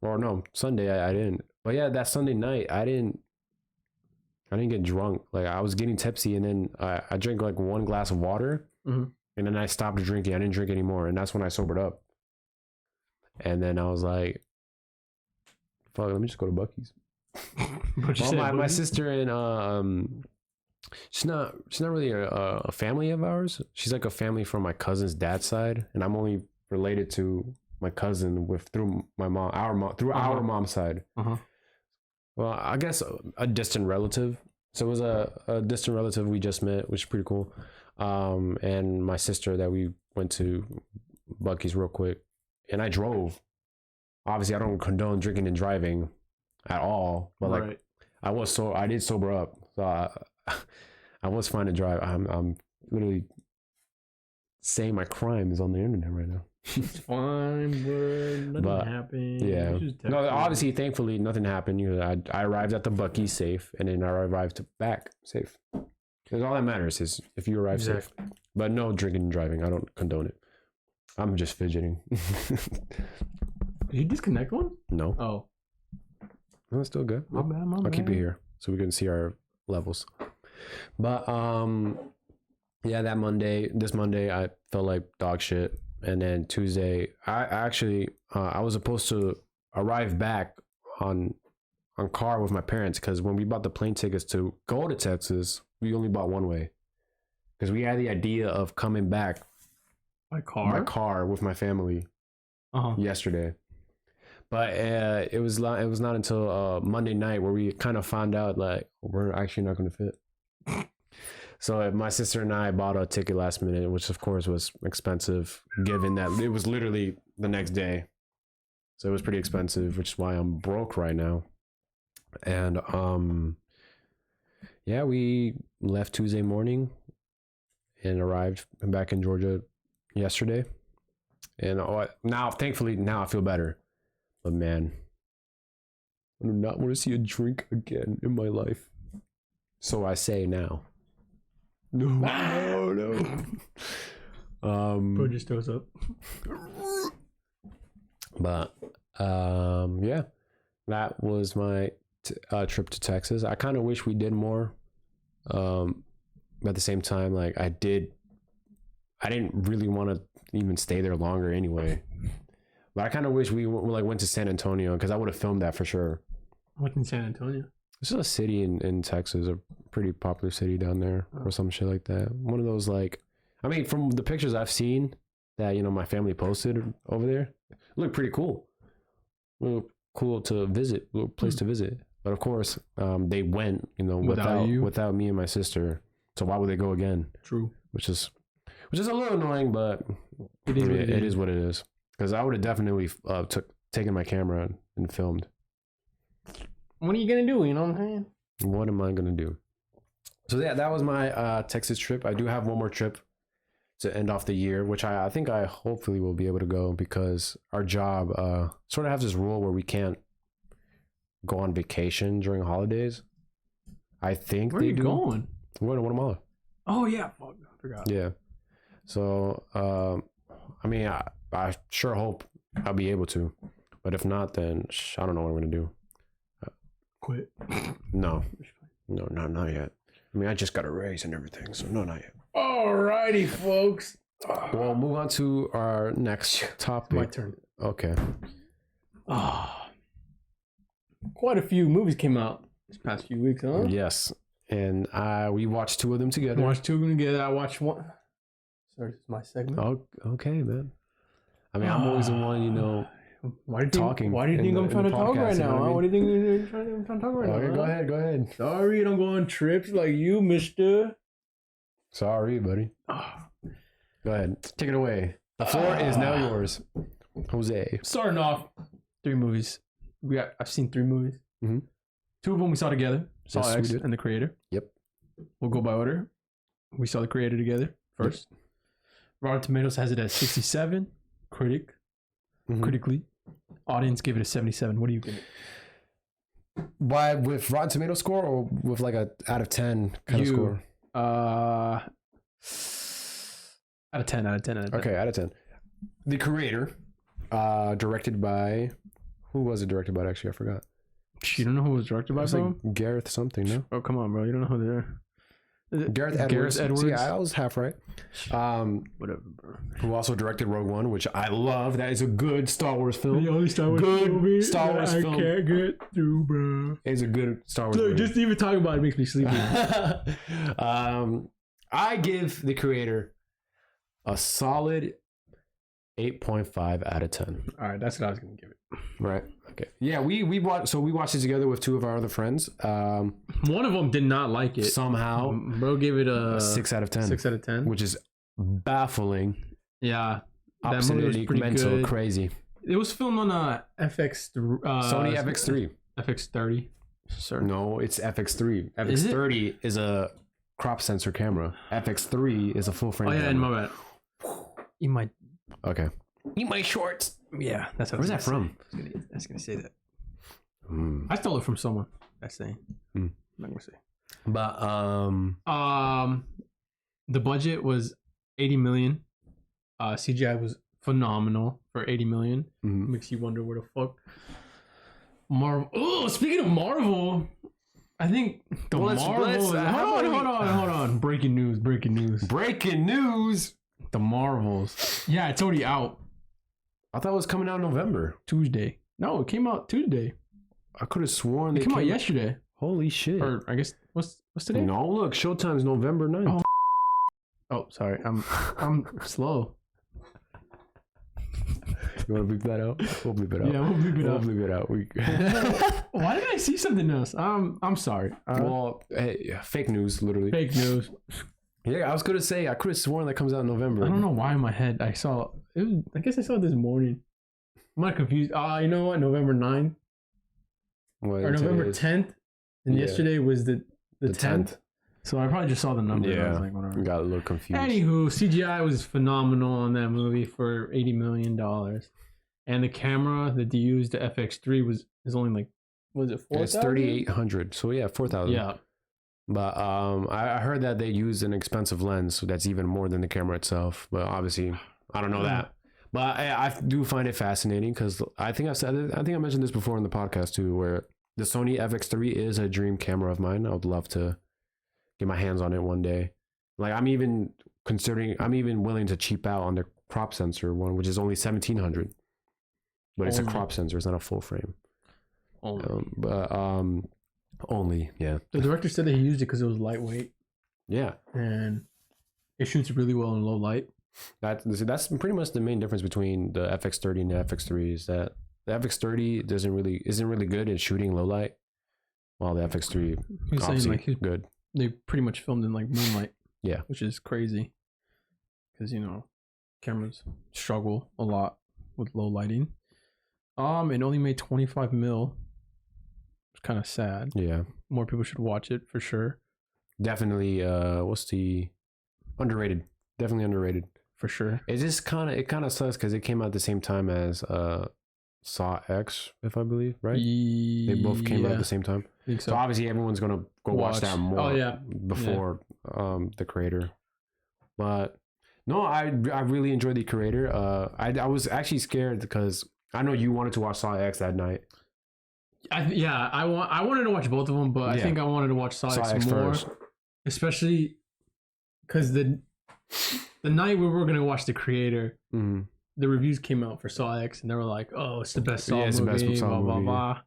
or no, Sunday, I didn't. But yeah, that Sunday night, I didn't get drunk. Like I was getting tipsy, and then I drank like one glass of water, and then I stopped drinking. I didn't drink anymore, and that's when I sobered up. And then I was like, fuck, let me just go to Buc-ee's. My sister and she's not really a family of ours. She's like a family from my cousin's dad's side, and I'm only related to my cousin through my mom, our mom's side. Well, I guess a distant relative. So it was a distant relative we just met, which is pretty cool. And my sister that we went to Buc-ee's real quick. And I drove. Obviously, I don't condone drinking and driving at all. But like, I did sober up. So I was fine to drive. I'm literally saying my crime is on the internet right now. It's fine, bro. Nothing happened. Yeah. No, obviously, thankfully, nothing happened. I arrived at the Buc-ee's safe, and then I arrived back safe. Because all that matters is if you arrive safe. But no drinking and driving. I don't condone it. I'm just fidgeting. Did you disconnect one? No. Oh. No, it's still good. My bad. I'll keep it here so we can see our levels. But yeah, this Monday, I felt like dog shit. And then Tuesday, I was supposed to arrive back on car with my parents because when we bought the plane tickets to go to Texas, we only bought one way because we had the idea of coming back by car with my family yesterday. But it was not until Monday night where we kind of found out like we're actually not going to fit. So my sister and I bought a ticket last minute, which of course was expensive given that it was literally the next day. So it was pretty expensive, which is why I'm broke right now. And yeah, we left Tuesday morning and arrived back in Georgia yesterday. And now, thankfully, I feel better. But man, I do not want to see a drink again in my life. So I say now. No. Bro just throws up. But yeah, that was my trip to Texas. I kind of wish we did more. At the same time, like I didn't really want to even stay there longer anyway. But I kind of wish we went to San Antonio because I would have filmed that for sure. What's in San Antonio? This is a city in Texas, a pretty popular city down there, or some shit like that. One of those, like, I mean, from the pictures I've seen that, you know, my family posted over there, it looked pretty cool. Look cool to visit, little place to visit. But of course, they went, you know, without me and my sister. So why would they go again? True. Which is a little annoying, but it is what it is. Because I would have definitely taken my camera and filmed. What are you gonna do? You know what I'm saying? What am I gonna do? So yeah, that was my Texas trip. I do have one more trip to end off the year, which I think I hopefully will be able to go, because our job sort of has this rule where we can't go on vacation during holidays. I think where are you going? We're going to Guatemala. Oh yeah, fuck, I forgot. Yeah. So I mean, I sure hope I'll be able to, but if not, then I don't know what I'm gonna do. Quit. No, not yet. I mean, I just got a raise and everything, so no, not yet. Alrighty, folks. We'll move on to our next topic. My turn. Okay. Quite a few movies came out this past few weeks, huh? Yes, and we watched 2 of them together. I watched one. Sorry, this is my segment. Oh, okay, man. I mean, I'm always the one, you know. Why do you think I'm trying to talk right now? Huh? What do you think I'm trying to talk right now? Okay, go ahead. Sorry, don't go on trips like you, mister. Sorry, buddy. Go ahead. Take it away. The floor is now yours, Jose. Starting off, 3 movies. I've seen 3 movies. Mm-hmm. 2 of them we saw together. Saw yes, X and The Creator. Yep. We'll go by order. We saw The Creator together first. Yep. Rotten Tomatoes has it at 67. Critically. Audience gave it a 77. What do you give it? Why, with Rotten Tomato score, or with like a out of 10 kind of score? Out of 10. Okay, out of 10. The Creator, directed by, who was it directed by? Actually, I forgot. You don't know who it was directed by, bro? Like Gareth something, no? Oh, come on, bro. You don't know who they're. Gareth Edwards. See, I was half right. Whatever, bro. Who also directed Rogue One, which I love. That is a good Star Wars film. The only Star Wars movie Star Wars film I can't get through, bro. It's a good Star Wars movie. Just even talking about it makes me sleepy. I give The Creator a solid 8.5 out of 10. All right, that's what I was gonna give it. Right. Okay. Yeah, we watched it together with 2 of our other friends. One of them did not like it. Somehow, bro gave it a 6 out of 10. 6 out of 10, which is baffling. Yeah, absolutely mental, crazy. It was filmed on a FX. Sony FX3. FX30. Sorry. No, it's FX3. FX30 is a crop sensor camera. FX3 is a full frame. Oh yeah, and my bad. You might. Okay. Eat my shorts. Yeah, that's what. Where's that from? I was gonna say that. I stole it from someone. That's saying. I'm not gonna say. But the budget was 80 million. CGI was phenomenal for 80 million. Makes you wonder where the fuck Marvel. Oh, speaking of Marvel, I think the Marvel. Hold on. Breaking news. The Marvels. Yeah, it's already out. I thought it was coming out in November. Tuesday. No, it came out Tuesday. I could have sworn it came out yesterday. Holy shit. Or I guess what's today? No, look, Showtime's November 9th. Oh, sorry. I'm slow. You want to bleep that out? We'll bleep it out. Yeah, we'll bleep it out. Why did I see something else? I'm sorry. Well, hey, fake news, literally. Fake news. Yeah, I was gonna say I could have sworn that comes out in November. I don't know why in my head I saw it. I guess I saw it this morning. I'm not confused. You know what? November 9th or November 10th, and yesterday was the 10th. So I probably just saw the number. Yeah, I was like, whatever. Got a little confused. Anywho, CGI was phenomenal on that movie for $80 million, and the camera that they used, the FX3, is only like, was it 4,000? It's 3,800. So yeah, 4,000. Yeah. But I heard that they used an expensive lens, so that's even more than the camera itself. But obviously, I don't know that. But I do find it fascinating because I think I mentioned this before in the podcast too, where the Sony FX3 is a dream camera of mine. I would love to get my hands on it one day. Like I'm even willing to cheap out on the crop sensor one, which is only 1,700. But it's a crop sensor; it's not a full frame. Only, yeah. The director said that he used it because it was lightweight. Yeah. And it shoots really well in low light. That's pretty much the main difference between the FX30 and the FX3 is that the FX30 isn't really good in shooting low light, while the FX3 obviously good. They pretty much filmed in like moonlight. Yeah, which is crazy because cameras struggle a lot with low lighting. It only made 25 mil. It's kind of sad. Yeah, more people should watch it for sure. Definitely. What's the underrated? Definitely underrated for sure. It kind of sucks because it came out at the same time as Saw X, if I believe, right? They both came out at the same time. I think so obviously everyone's gonna go watch that more. Before the creator, but no, I really enjoyed the creator. I was actually scared because I know you wanted to watch Saw X that night. I wanted to watch both of them, but I think I wanted to watch Saw X more, first. Especially because the night we were gonna watch the creator, the reviews came out for Saw X, and they were like, "Oh, it's the best Saw movie." The best Saw movie. Blah.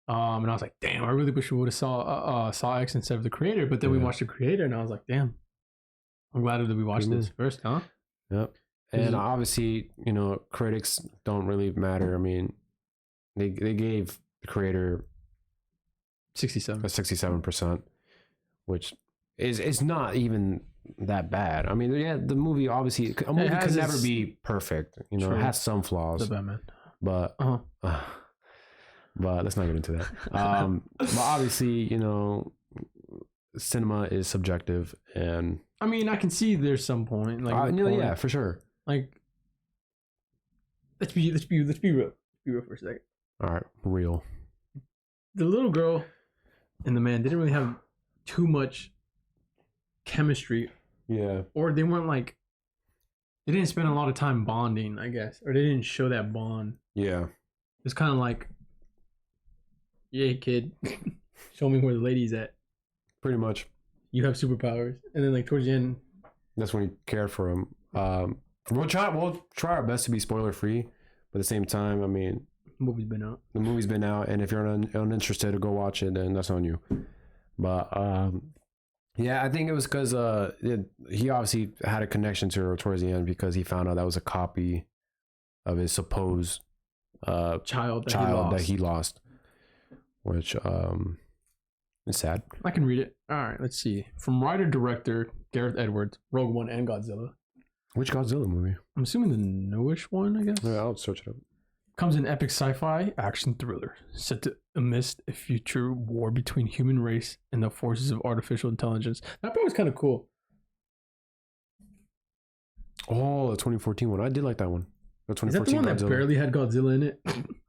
And I was like, "Damn, I really wish we would have saw X instead of the creator." But then we watched the creator, and I was like, "Damn, I'm glad that we watched this first, huh?" Yep. And obviously, critics don't really matter. I mean, they gave the creator 67%, which is not even that bad. I mean, yeah, the movie obviously can never be perfect. It has some flaws. The Batman, but let's not get into that. But obviously, cinema is subjective, and I mean, I can see there's some point, yeah, for sure. Like, let's be real. Let's be real for a second. All right, real. The little girl and the man didn't really have too much chemistry. Yeah. Or they weren't they didn't spend a lot of time bonding, I guess, or they didn't show that bond. Yeah. It's kind of like, yeah, kid, show me where the lady's at. Pretty much. You have superpowers, and then towards the end, that's when he cared for him. We'll try our best to be spoiler free, but at the same time, I mean, the movie's been out. And if you're uninterested to go watch it, then that's on you. But yeah, I think it was because he obviously had a connection to her towards the end because he found out that was a copy of his supposed child that he lost, which is sad. I can read it. All right, let's see. From writer-director Gareth Edwards, Rogue One and Godzilla. Which Godzilla movie? I'm assuming the newish one, I guess. Yeah, I'll search it up. Comes an epic sci-fi action thriller set to amidst a future war between human race and the forces of artificial intelligence. That part was kind of cool. Oh, the 2014 one. I did like that one. The 2014 Is that the one Godzilla. That barely had Godzilla in it?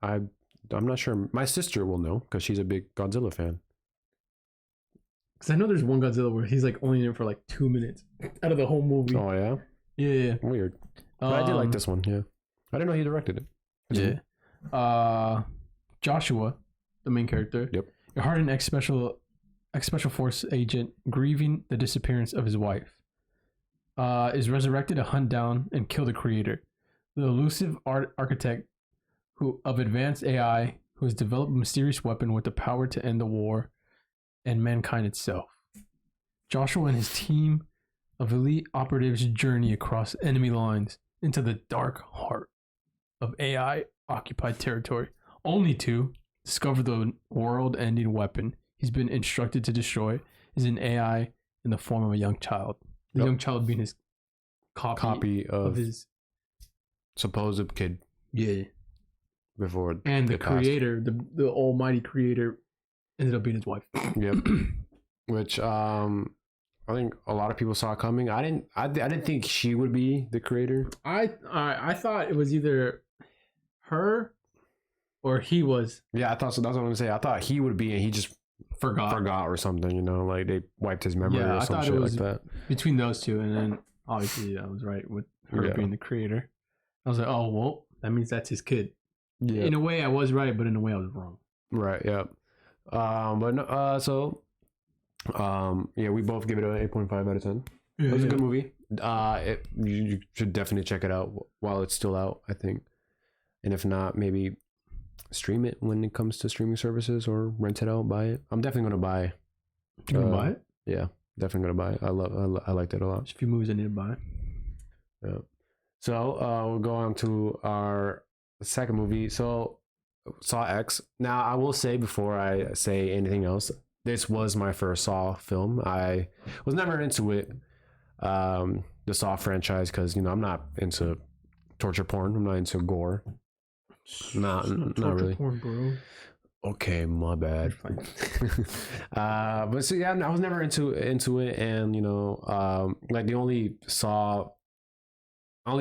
I'm not sure. My sister will know because she's a big Godzilla fan. Because I know there's one Godzilla where he's only in it for 2 minutes out of the whole movie. Oh yeah. Yeah. Weird. But I did like this one. Yeah. I didn't know he directed it. Yeah. Joshua, the main character. Yep. A hardened ex-special force agent grieving the disappearance of his wife. Is resurrected to hunt down and kill the creator. The elusive architect of advanced AI who has developed a mysterious weapon with the power to end the war and mankind itself. Joshua and his team of elite operatives journey across enemy lines into the dark heart of AI-occupied territory, only to discover the world-ending weapon he's been instructed to destroy is an AI in the form of a young child. The young child being his copy of his supposed kid. Yeah. Before and the creator, the almighty creator, ended up being his wife. Yep. Which I think a lot of people saw it coming. I didn't think she would be the creator. I thought it was either her or he was. Yeah, I thought so. That's what I'm gonna say. I thought he would be, and he just forgot or something. They wiped his memory or some shit like that. Between those two, and then obviously I was right with her being the creator. I was like, oh well, that means that's his kid. Yeah. In a way, I was right, but in a way, I was wrong. Right. Yeah. But no, we both give it an 8.5 out of 10. It was a good movie. You should definitely check it out while it's still out, I think. And if not, maybe stream it when it comes to streaming services or rent it out, buy it. I'm definitely gonna buy. You gonna buy it? Yeah, definitely gonna buy it. I liked it a lot. There's a few movies I need to buy. Yeah. So we'll go on to our second movie. So Saw X. Now I will say before I say anything else, this was my first Saw film. I was never into it, the Saw franchise, because I'm not into torture porn. I'm not into gore. Not really. Porn, bro. Okay, my bad. But so yeah, I was never into it, and like I only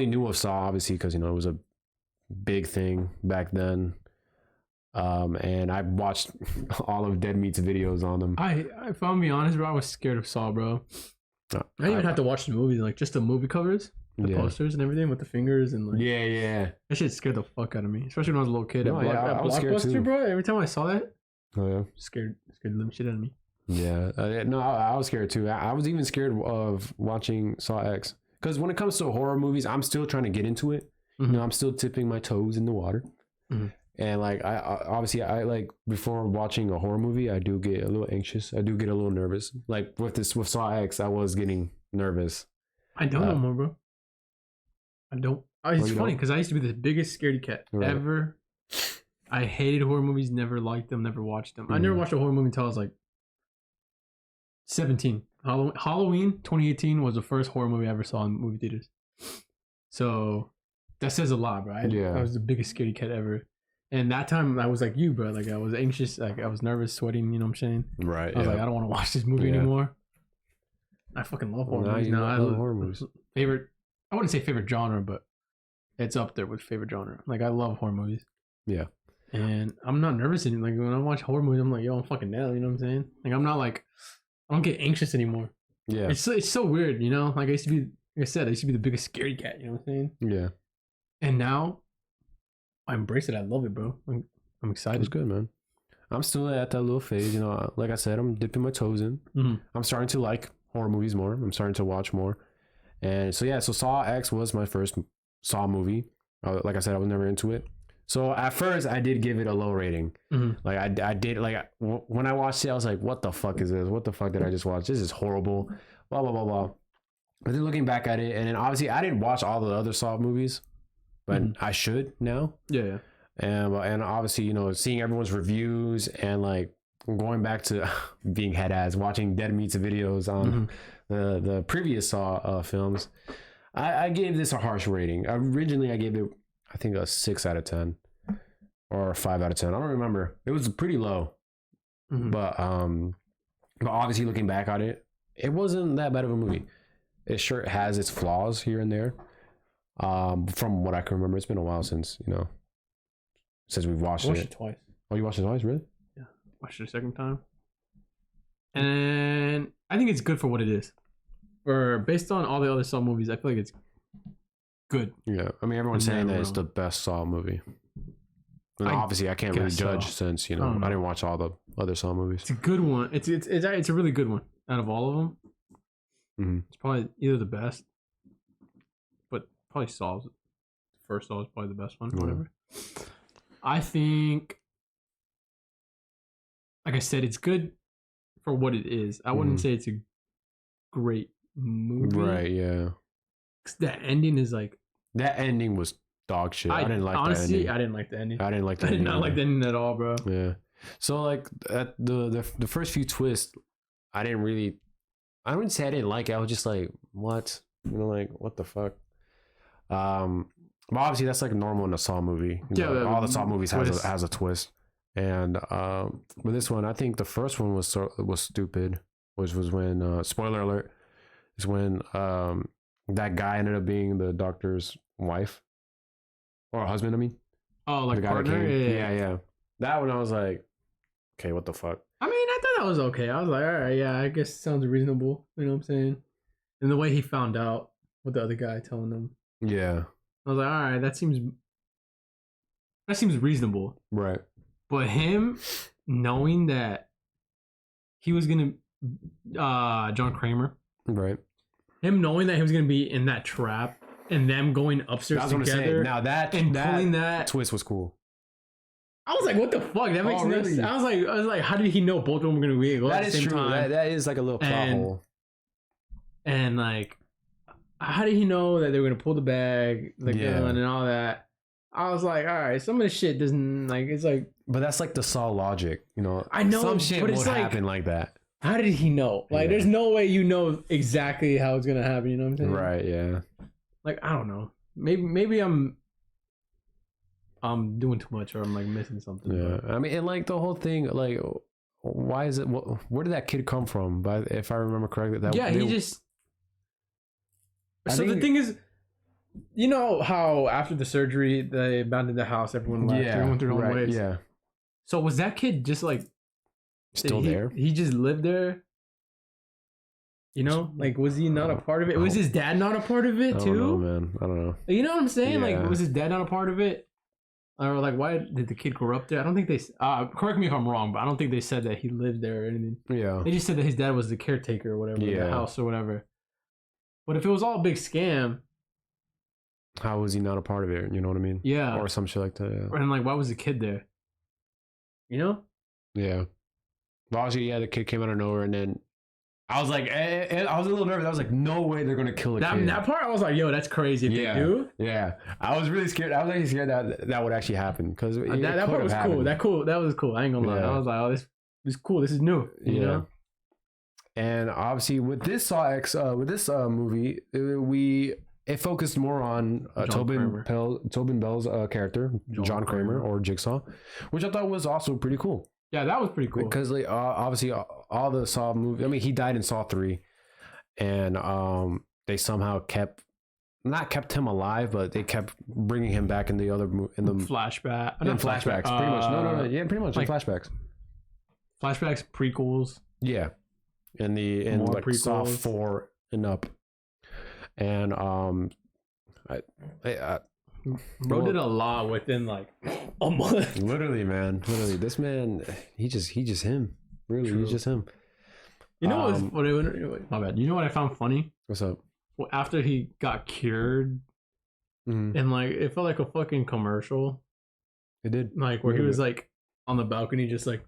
knew of Saw obviously because it was a big thing back then. And I watched all of Dead Meat's videos on them. If I'm being honest, bro, I was scared of Saw, bro. I didn't even have to watch the movie, like just the movie covers, the posters and everything with the fingers and like. Yeah. That shit scared the fuck out of me, especially when I was a little kid. No, at I was scared too, bro. Every time I saw that, scared the living shit out of me. Yeah, no, I was scared too. I was even scared of watching Saw X because when it comes to horror movies, I'm still trying to get into it. Mm-hmm. I'm still tipping my toes in the water. Mm-hmm. And like I obviously like before watching a horror movie, I do get a little anxious. I do get a little nervous. Like with Saw X, I was getting nervous. I don't no more, bro. I don't. It's funny because I used to be the biggest scaredy cat ever. I hated horror movies. Never liked them. Never watched them. I never watched a horror movie until I was like 17. Halloween 2018 was the first horror movie I ever saw in movie theaters. So that says a lot, bro. I was the biggest scaredy cat ever. And that time I was like you, bro. Like I was anxious, like I was nervous, sweating. You know what I'm saying? Right. I was like, I don't want to watch this movie anymore. I fucking love horror movies. I love horror movies. Favorite? I wouldn't say favorite genre, but it's up there with favorite genre. Like I love horror movies. Yeah. And I'm not nervous anymore. Like when I watch horror movies, I'm like, yo, I'm fucking down. You know what I'm saying? Like I'm not like, I don't get anxious anymore. Yeah. It's so weird, Like I used to be, like I said, I used to be the biggest scaredy cat. You know what I'm saying? Yeah. And now I embrace it. I love it, bro. I'm excited. It's good, man. I'm still at that little phase, Like I said, I'm dipping my toes in. Mm-hmm. I'm starting to like horror movies more. I'm starting to watch more, and so Saw X was my first Saw movie. Like I said, I was never into it. So at first, I did give it a low rating. Mm-hmm. Like I did. Like when I watched it, I was like, "What the fuck is this? What the fuck did I just watch? This is horrible." Blah blah blah blah. But then looking back at it, and then obviously I didn't watch all the other Saw movies. But I should now. Yeah. And obviously, seeing everyone's reviews and like going back to being head ass, watching Dead Meat's videos on the previous Saw films, I gave this a harsh rating. Originally, I gave it, I think, a 6 out of 10 or a 5 out of 10. I don't remember. It was pretty low. Mm-hmm. But obviously, looking back at it, it wasn't that bad of a movie. It sure has its flaws here and there. From what I can remember, it's been a while since since we've watched it. I watched it twice. Oh, you watched it twice, really? Yeah, watched it a second time, and I think it's good for what it is. Or based on all the other Saw movies, I feel like it's good. Yeah, I mean, everyone's saying that it's the best Saw movie. And obviously, I can't really judge since I didn't watch all the other Saw movies. It's a good one. It's a really good one out of all of them. Mm-hmm. It's probably either the best. Probably Saw's first Saw is probably the best one. Whatever. I think, like I said, it's good for what it is. I wouldn't say it's a great movie. Right? Yeah. That ending is like. That ending was dog shit. I didn't like honestly, the ending. I didn't like the ending. I didn't like the ending. I did not like the ending at all, bro. Yeah. So like at the first few twists, I wouldn't say I didn't like it. I was just like, what? Like what the fuck? But obviously that's like normal in a Saw movie. All the Saw movies has a twist, and with this one, I think the first one was stupid, which was when spoiler alert is when that guy ended up being the doctor's wife or husband. I mean, like the guy partner. Yeah. That one I was like, okay, what the fuck? I mean, I thought that was okay. I was like, all right, yeah, I guess it sounds reasonable. You know what I'm saying? And the way he found out with the other guy telling him. Yeah. I was like, all right, that seems reasonable. Right. But him knowing that he was gonna John Kramer. Right. Him knowing that he was gonna be in that trap and them going upstairs together. Now that pulling that twist was cool. I was like, what the fuck? That makes no sense. I was like, how did he know both of them were gonna be that at the same time? That is like a little plot hole. And like, how did he know that they were gonna pull the bag, the gun, and all that? I was like, all right, some of the shit doesn't like. It's like, but that's like the Saw logic, you know. I know some shit would happen like that. How did he know? Like, there's no way you know exactly how it's gonna happen. You know what I'm saying? Right. Yeah. Like, I don't know. Maybe I'm doing too much, or I'm like missing something. Yeah. I mean, and like the whole thing, like, why is it? Where did that kid come from? But if I remember correctly, he just. The thing is, you know how after the surgery they abandoned the house, everyone left, everyone threw their own ways. Yeah. So was that kid just like still there? He just lived there. You know, like, was he not a part of it? Was his dad not a part of it too? I don't know, man. I don't know. You know what I'm saying? Yeah. Like, was his dad not a part of it? Or like, why did the kid grow up there? I don't think they. Correct me if I'm wrong, but I don't think they said that he lived there or anything. Yeah. They just said that his dad was the caretaker or whatever, of the house or whatever. But if it was all a big scam, how was he not a part of it? You know what I mean? Yeah. Or some shit like that. Yeah. And like, why was the kid there? You know? Yeah. Well, obviously, the kid came out of nowhere, and then I was like, I was a little nervous. I was like, no way they're gonna kill a kid. That part, I was like, yo, that's crazy if they do. Yeah. I was really scared. I was actually scared that would actually happen because that part was cool. That was cool. I ain't gonna lie. I was like, oh, this is cool. This is new. You know? And obviously, with this movie, it focused more on Tobin Bell's character, John Kramer, or Jigsaw, which I thought was also pretty cool. Yeah, that was pretty cool. Because like obviously all the Saw movies, I mean, he died in Saw 3, and they somehow kept him alive, but they kept bringing him back in the other flashbacks. Pretty much. No. Yeah, pretty much like, in flashbacks. Flashbacks, prequels. Yeah. In like prequels. Saw 4 and up. And Bro did a lot within like a month. Literally, man. Literally, this man, he just him. Really, True. He's just him. You know my bad. You know what I found funny? What's up? Well, after he got cured, and like it felt like a fucking commercial. It did. Like where he was like on the balcony, just like.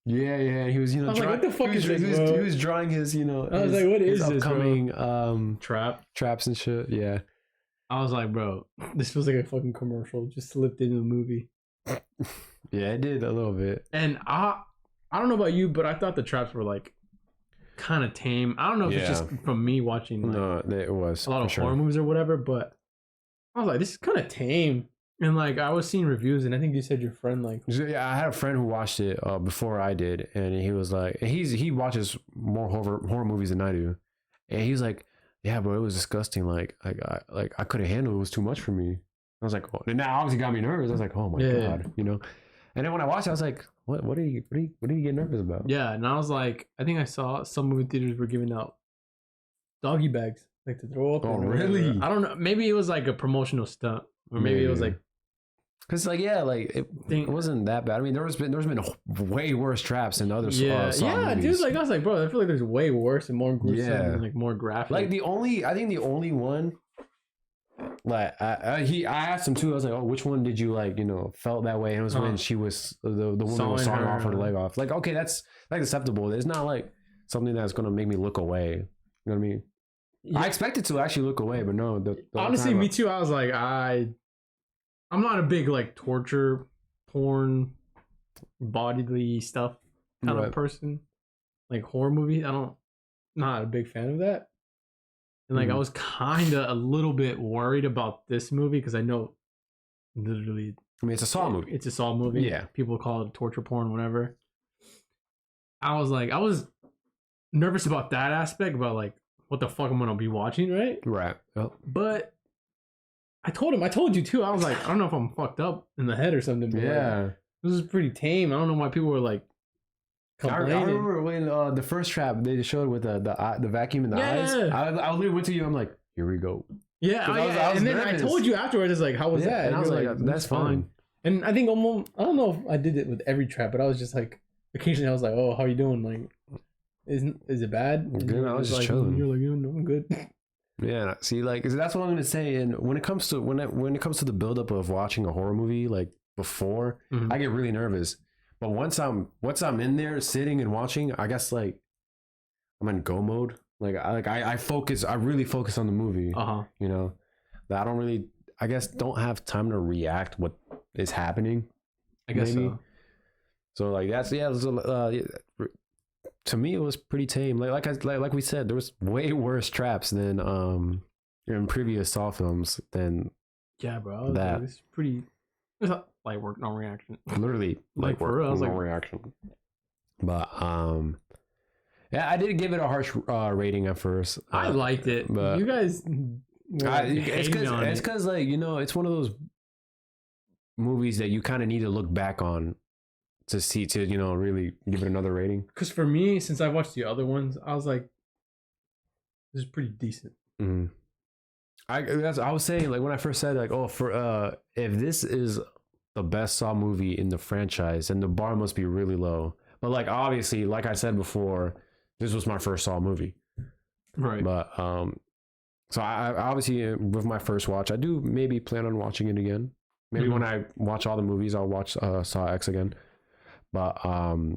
Yeah. He was, I was like, what the fuck is this, he was drawing his, I was like, what is this, upcoming traps and shit. Yeah. I was like, bro, this feels like a fucking commercial just slipped into the movie. Yeah, it did a little bit. And I don't know about you, but I thought the traps were like kind of tame. I don't know if it's just from me watching it was a lot of horror movies or whatever, but I was like, this is kind of tame. And like I was seeing reviews, and I think you said your friend like. Yeah, I had a friend who watched it before I did, and he was like, he watches more horror movies than I do, and he was like, yeah, bro, it was disgusting. Like I couldn't handle it. It was too much for me. I was like, oh. And that obviously got me nervous. I was like, oh my god, And then when I watched it, I was like, what are you get nervous about? Yeah, and I was like, I think I saw some movie theaters were giving out doggy bags like to throw up. Oh, really? I don't know. Maybe it was like a promotional stunt, or maybe it was like. Cause like it wasn't that bad. I mean, there's been way worse traps than other Saw movies. Dude. Like I was like, bro, I feel like there's way worse and more gruesome, and like more graphic. Like I think the only one, like I asked him too. I was like, oh, which one did you like? Felt that way? And it was when she was the woman was sawing off her leg off. Like, okay, that's like acceptable. It's not like something that's gonna make me look away. You know what I mean? Yeah. I expected to actually look away, but no. Honestly, me too. I was like, I'm not a big like torture porn bodily stuff kind of person. Like horror movies, not a big fan of that. And like I was kind of a little bit worried about this movie because I know literally I mean it's a Saw movie. It's a Saw movie. Yeah. People call it torture porn, whatever. I was nervous about that aspect, about like what the fuck I'm gonna be watching, right? Right. Yep. But I told you too. I was like, I don't know if I'm fucked up in the head or something. But like, this is pretty tame. I don't know why people were like complaining. I remember when the first trap they showed with the vacuum in the eyes. I literally went to you. I'm like, here we go. Yeah, I was and then nervous. I told you afterwards. It's like, how was that? And I was like, that's fine. And I think I don't know if I did it with every trap, but I was just like, occasionally I was like, oh, how you doing? Like, is it bad? And good. I was just chilling. You're like, no, I'm good. Yeah, see, like that's what I'm gonna say. And when it comes to the buildup of watching a horror movie, like before, I get really nervous. But once I'm in there sitting and watching, I guess like I'm in go mode. I focus. I really focus on the movie. You know, that I don't really. I guess don't have time to react what is happening. I guess maybe. So like that's to me it was pretty tame. Like we said, there was way worse traps than in previous Saw films than bro. That it's pretty. It's not light work, no reaction. Literally light work, no reaction. But yeah, I did give it a harsh rating at first. I liked it, but you guys. It's because like, you know, it's one of those movies that you kind of need to look back on to see, to, you know, really give it another rating. Because for me, since I watched the other ones, I was like, this is pretty decent. I was saying, like, when I first said, like, oh, for if this is the best Saw movie in the franchise, then the bar must be really low. But like, obviously, like I said before, this was my first Saw movie, right? But so I obviously, with my first watch, I do maybe plan on watching it again. Maybe when I watch all the movies, I'll watch Saw X again. But I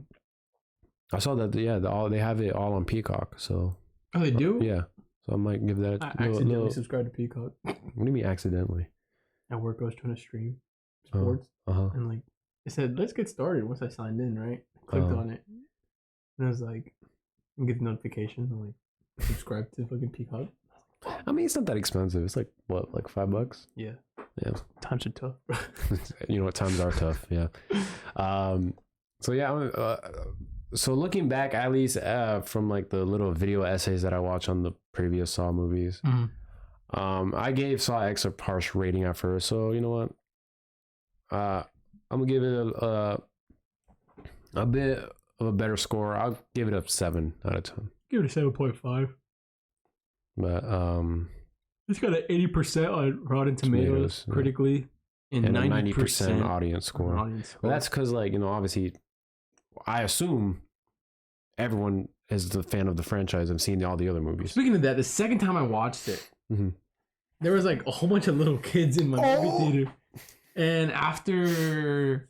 saw that they have it all on Peacock. So they do? Yeah. So I might give that. I accidentally subscribed to Peacock. What do you mean accidentally? At work, I was trying to stream sports, and like it said, "Let's get started." Once I signed in, right? I clicked on it, and I was like, "Get the notification." I'm like, subscribe to fucking Peacock. I mean, it's not that expensive. It's like what, like $5? Yeah. Times are tough. You know what? Times are tough. Yeah. So yeah. So looking back, at least from like the little video essays that I watched on the previous Saw movies, I gave Saw X a harsh rating at first. So you know what? I'm gonna give it a bit of a better score. I'll give it a 7 out of 10. Give it a 7.5. But it's got an 80% on Rotten Tomatoes critically, and 90% audience score. Well, that's because, like, you know, obviously, I assume everyone is the fan of the franchise and seen all the other movies. Speaking of that, the second time I watched it, there was like a whole bunch of little kids in my movie theater, and after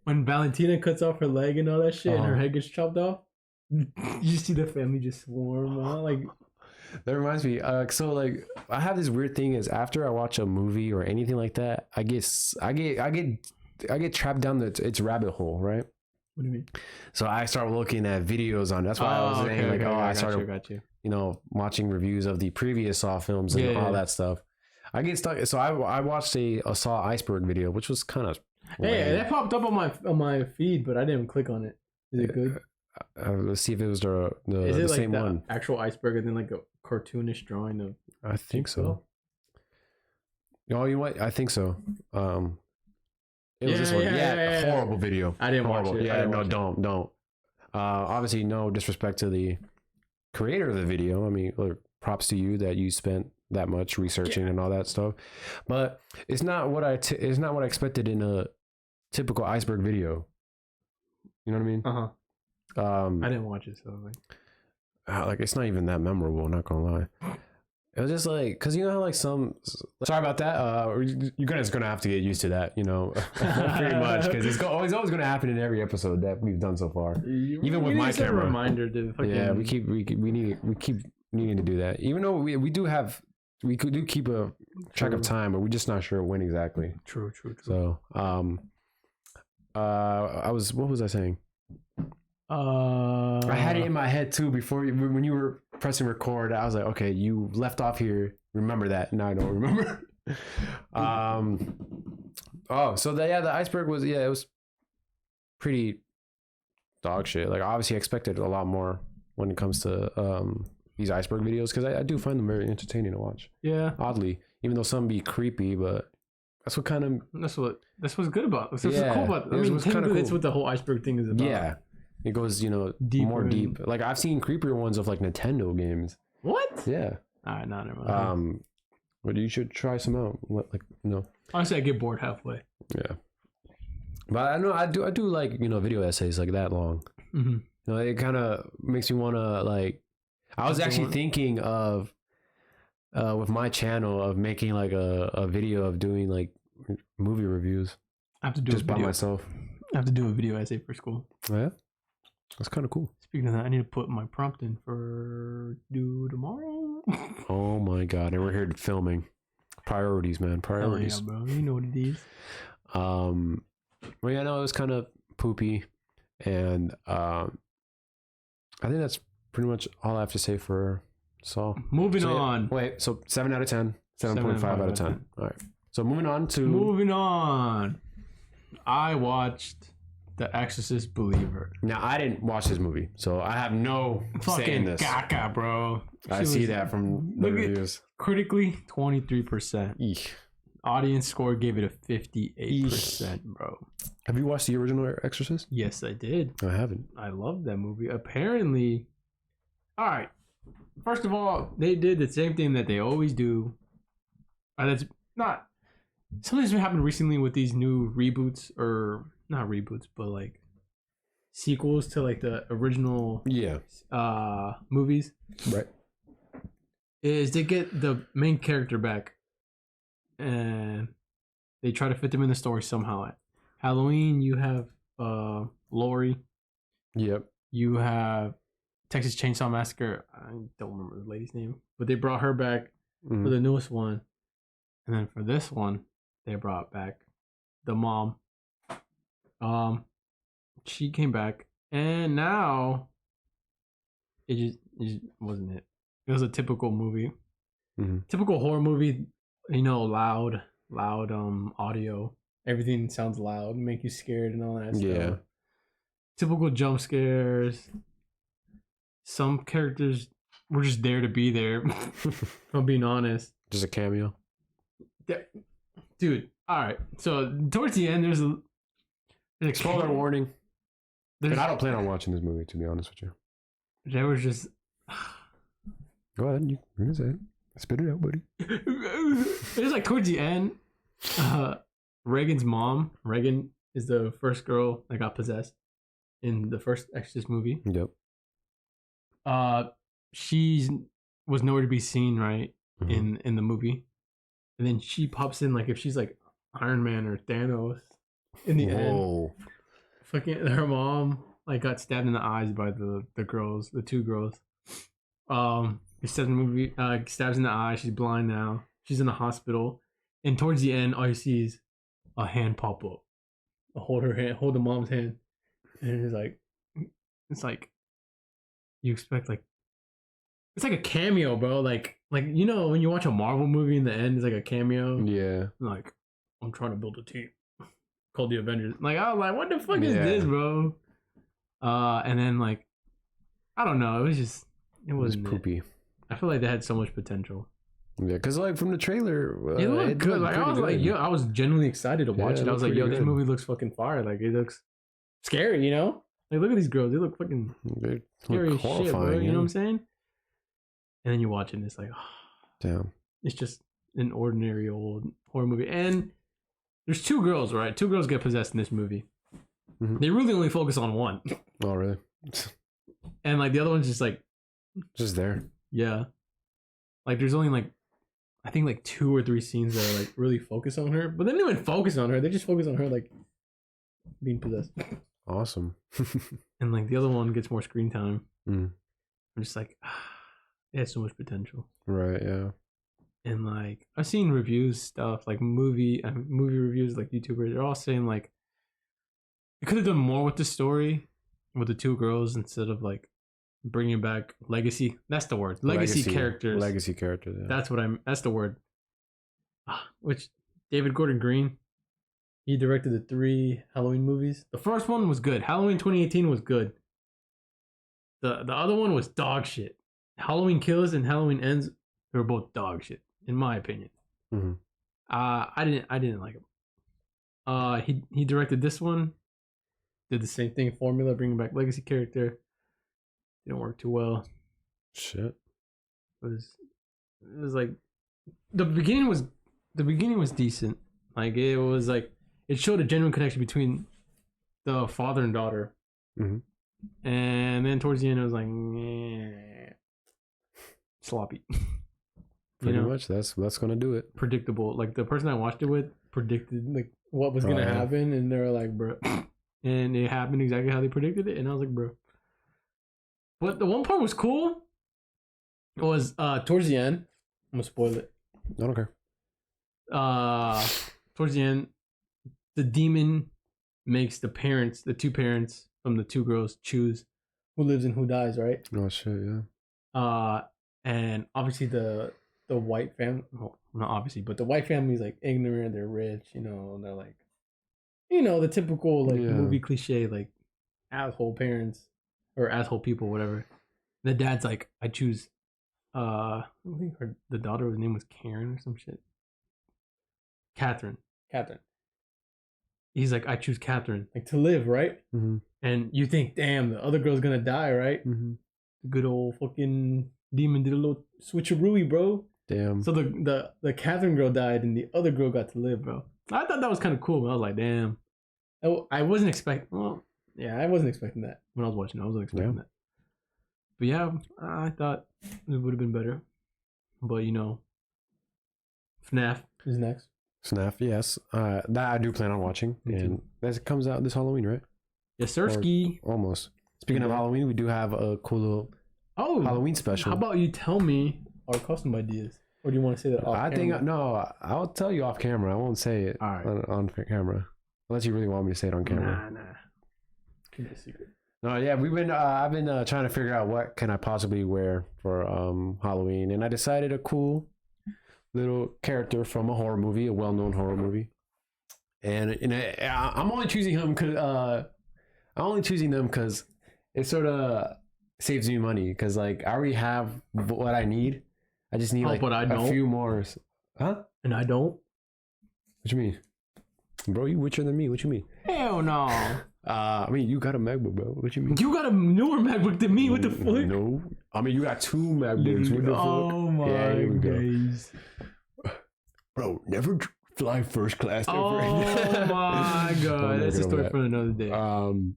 when Valentina cuts off her leg and all that shit, and her head gets chopped off, you see the family just swarm out, like. That reminds me. So like, I have this weird thing is after I watch a movie or anything like that, I get trapped down its rabbit hole, right? What do you mean? So I start looking at videos on. That's why I was saying I started, you know, watching reviews of the previous Saw films and all that stuff. I get stuck. So I watched a Saw iceberg video, which was kind of. Hey, that popped up on my feed, but I didn't click on it. Is it good? Let's see if it was the like same one. Actual iceberg and then like a cartoonish drawing of. I think so. Oh, you know what? I think so. It was this one. Yeah, horrible video. I didn't watch it. Yeah, no, don't. Obviously, no disrespect to the creator of the video. I mean, props to you that you spent that much researching and all that stuff. But it's not what I expected in a typical iceberg video. You know what I mean? I didn't watch it, so like it's not even that memorable, not gonna lie. It was just like, because you know how like some, sorry about that, you guys gonna have to get used to that, you know. Pretty much, because it's always gonna happen in every episode that we've done so far, even with my camera. A reminder to fucking... we keep needing to do that, even though we do keep a track of time, but we're just not sure when exactly. True. So what was I saying? I had it in my head too before when you were pressing record. I was like, okay, you left off here. Remember that? No, I don't remember. So the iceberg was it was pretty dog shit. Like obviously, I expected a lot more when it comes to these iceberg videos because I do find them very entertaining to watch. Yeah, oddly, even though some be creepy, but that's what's good about. That's what's cool about. I mean, technically, that's what the whole iceberg thing is about. Yeah. It goes, you know, more deep. Like I've seen creepier ones of like Nintendo games. What? Yeah. All right, never mind. But you should try some out. Like, you know. Honestly, I get bored halfway. Yeah. But I know I do like, you know, video essays like that long. You know, it kind of makes me want to like. I was actually thinking of, with my channel of making like a video of doing like movie reviews. I have to do just by myself. I have to do a video essay for school. Oh, yeah, that's kind of cool. Speaking of that, I need to put my prompt in for due tomorrow. Oh my god! And we're here filming. Priorities, man. Priorities. Oh, yeah, bro. You know what it is. Well, yeah, no, it was kind of poopy, and I think that's pretty much all I have to say for Saw. Moving on. Wait, so 7 out of 10, 7.5 out of 10. All right. So moving on. I watched The Exorcist Believer. Now I didn't watch this movie, so I have no say in this. Fucking caca, bro. I see that from the reviews. Critically, 23%. Eek. Audience score gave it a 58%, bro. Have you watched the original Exorcist? Yes, I did. I haven't. I love that movie. Apparently, all right. First of all, they did the same thing that they always do. That's not something's been happening recently with these new reboots, or not reboots, but like sequels to like the original movies. Right. Is they get the main character back and they try to fit them in the story somehow. At Halloween, you have Laurie. Yep. You have Texas Chainsaw Massacre. I don't remember the lady's name, but they brought her back for the newest one. And then for this one, they brought back the mom. She came back, and now it just wasn't it. It was a typical movie, typical horror movie. You know, loud audio. Everything sounds loud, make you scared and all that stuff. Yeah. Typical jump scares. Some characters were just there to be there. If I'm being honest. Just a cameo. Dude, all right. So towards the end, there's a spoiler warning. But I don't plan on watching this movie, to be honest with you. There was just. Go ahead, you're gonna say it. Spit it out, buddy. It was like towards the end. Reagan's mom. Reagan is the first girl that got possessed in the first Exorcist movie. Yep. She was nowhere to be seen, right? In the movie. And then she pops in like if she's like Iron Man or Thanos in the end. Fucking her mom like got stabbed in the eyes by the girls, the two girls. He stabs in the movie, stabs in the eye, she's blind now. She's in the hospital. And towards the end, all you see is a hand pop up. Hold her hand, hold the mom's hand. And it's like you expect like it's like a cameo, bro. Like you know when you watch a Marvel movie in the end, it's like a cameo. Yeah. Like I'm trying to build a team called the Avengers. Like I was like, what the fuck is this, bro? And then like I don't know. It was poopy. I feel like they had so much potential. Yeah, because like from the trailer, it looked good. Like I was good. Like, yo, I was genuinely excited to watch it. I was like, yo, this movie looks fucking fire. Like it looks scary, you know? Like look at these girls. They look fucking scary as shit, bro. You know what I'm saying? And then you watch it and it's like, oh, damn. It's just an ordinary old horror movie. And there's two girls, right? Two girls get possessed in this movie. They really only focus on one. Oh, really? And like the other one's just like just there. Yeah. Like there's only like I think like 2 or 3 scenes that are like really focus on her. But they don't even focus on her. They just focus on her like being possessed. Awesome. And like the other one gets more screen time. I'm just like it has so much potential. Right, yeah. And like I've seen reviews stuff like movie reviews like YouTubers, they're all saying like it could have done more with the story with the 2 girls instead of like bringing back legacy. That's the word. Legacy characters. Legacy characters. Yeah. That's the word. Which David Gordon Green, he directed the 3 Halloween movies. The first one was good. Halloween 2018 was good. The other one was dog shit. Halloween Kills and Halloween Ends, they were both dog shit, in my opinion. I didn't like him. He directed this one. Did the same thing, formula, bringing back legacy character. Didn't work too well. Shit. It was like the beginning was decent. Like it was like it showed a genuine connection between the father and daughter. And then towards the end it was like sloppy. Pretty much that's gonna do it. Predictable. Like the person I watched it with, predicted like what was gonna happen, and they were like, bro, and it happened exactly how they predicted it, and I was like, bro. But the one part was cool. It was towards the end. I'm gonna spoil it. I don't care. Towards the end, the demon makes the two parents from the two girls choose who lives and who dies, right? Oh shit, yeah. And obviously the white family, well, not obviously, but the white family's like ignorant, they're rich, you know, and they're like, you know, the typical like movie cliche, like asshole parents or asshole people, whatever. The dad's like, I choose I think the daughter's name was Karen or some shit. Catherine. He's like, I choose Catherine, like to live, right? Mm-hmm. And you think, damn, the other girl's gonna die, right? Mm-hmm. The good old fucking demon did a little switcheroo, bro. Damn. So the Catherine girl died, and the other girl got to live, bro. I thought that was kind of cool. But I was like, damn. I wasn't expecting. Well, yeah, I wasn't expecting that when I was watching. I wasn't expecting that. But yeah, I thought it would have been better. But you know, FNAF is next. FNAF, yes. That I do plan on watching, and that comes out this Halloween, right? Yes, sirski. Almost. Speaking of Halloween, we do have a cool little Halloween special. How about you tell me our costume ideas, or do you want to say that off camera? I'll tell you off camera. I won't say it on camera, unless you really want me to say it on camera. Nah. Keep it a secret. No, yeah, I've been trying to figure out what can I possibly wear for Halloween, and I decided a cool little character from a horror movie, a well-known horror movie, and I'm only choosing him because it sort of saves me money, because like I already have what I need. I just need a few more. Huh? And I don't. What you mean, bro? You richer than me? What you mean? Hell no. I mean, you got a MacBook, bro. What you mean? You got a newer MacBook than me. What the fuck? No. I mean, you got two MacBooks. What the fuck? Oh my days. Bro, never fly first class. Oh my god. That's a story for another day. So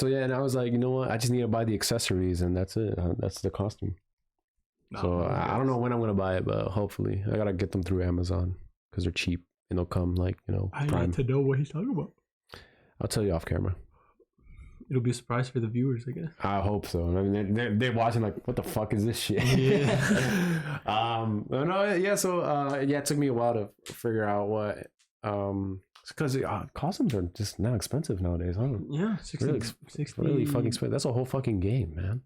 yeah, and I was like, you know what? I just need to buy the accessories, and that's it. That's the costume. I don't know when I'm going to buy it, but hopefully. I got to get them through Amazon because they're cheap, and they'll come like, you know, I need to know what he's talking about. I'll tell you off camera. It'll be a surprise for the viewers, I guess. I hope so. I mean, they're watching like, what the fuck is this shit? Yeah. So it took me a while to figure out what, because costumes are just now expensive nowadays, huh? Yeah, 60 really fucking expensive. That's a whole fucking game, man.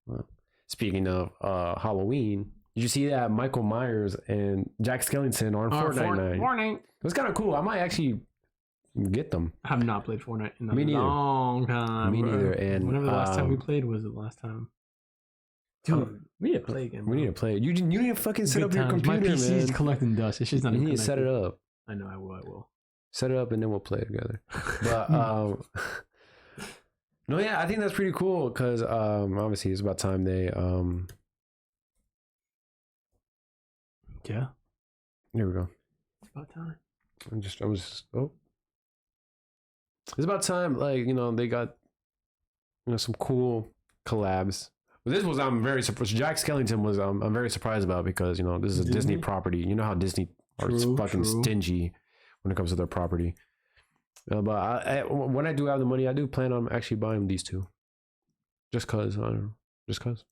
Well, speaking of Halloween, did you see that Michael Myers and Jack Skellington are on Fortnite night? Fortnite. It was kind of cool. I might actually get them. I have not played Fortnite in a long time. Me neither. And whenever the last time we played was the last time. Dude, we need to play again. Bro. We need to play. You need to fucking set up your computer, man. My PC is man. collecting dust. It's just not. You need to set it up. I know. I will. Set it up and then we'll play together. But no, yeah, I think that's pretty cool because obviously it's about time they Yeah. Here we go. It's about time. It's about time, like, you know, they got, you know, some cool collabs. But this was, I'm very surprised. Jack Skellington was, I'm very surprised about, because, you know, this is a Disney property. You know how Disney are fucking stingy when it comes to their property. But when I do have the money, I do plan on actually buying these two. Just cause, I don't know. Just cause.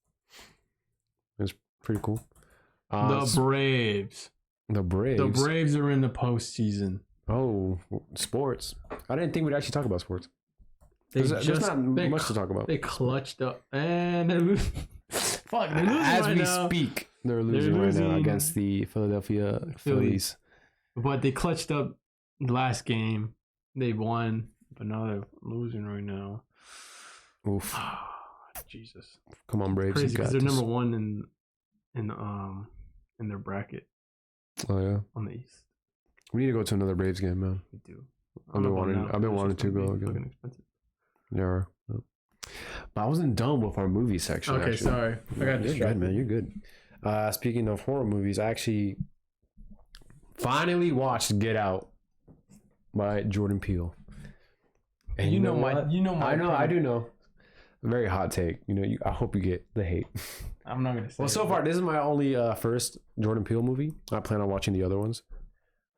It's pretty cool. The Braves. The Braves are in the postseason. Oh, sports. I didn't think we'd actually talk about sports. There's not much to talk about. They clutched up and they're losing. Fuck, they're losing as right we now. Speak. They're losing right now against the Philadelphia Phillies. But they clutched up the last game. They won, but now they're losing right now. Oof. Jesus. Come on, Braves. Crazy, because they're number one in their bracket. Oh yeah. On the East. We need to go to another Braves game, man. We do. I've been wanting to go again. Yeah. But I wasn't done with our movie section. Okay, actually. Sorry. I got distracted. You're good, man. You're good. Speaking of horror movies, I actually finally watched Get Out by Jordan Peele. And I do know. very hot take. You know, I hope you get the hate. I'm not gonna say. Well, so far this is my only first Jordan Peele movie. I plan on watching the other ones,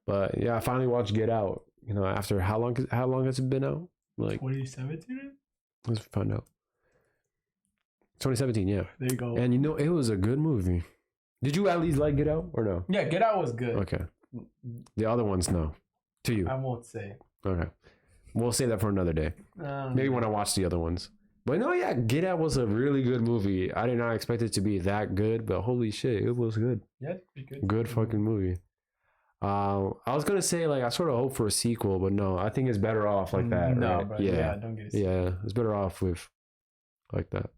but yeah, I finally watched Get Out. You know, after how long has it been out? Like 2017. Let's find out. 2017, yeah. There you go. And you know, it was a good movie. Did you at least like Get Out or no? Yeah, Get Out was good. Okay. The other ones, no. To you. I won't say. Okay. We'll save that for another day. Maybe when I watch the other ones. But no, yeah, Get Out was a really good movie. I did not expect it to be that good, but holy shit, it was good. Yeah, pretty good. Good fucking movie. I was gonna say like I sort of hope for a sequel, but no, I think it's better off like that. No, right? bro. Yeah, don't get a sequel. Yeah, it's better off with like that.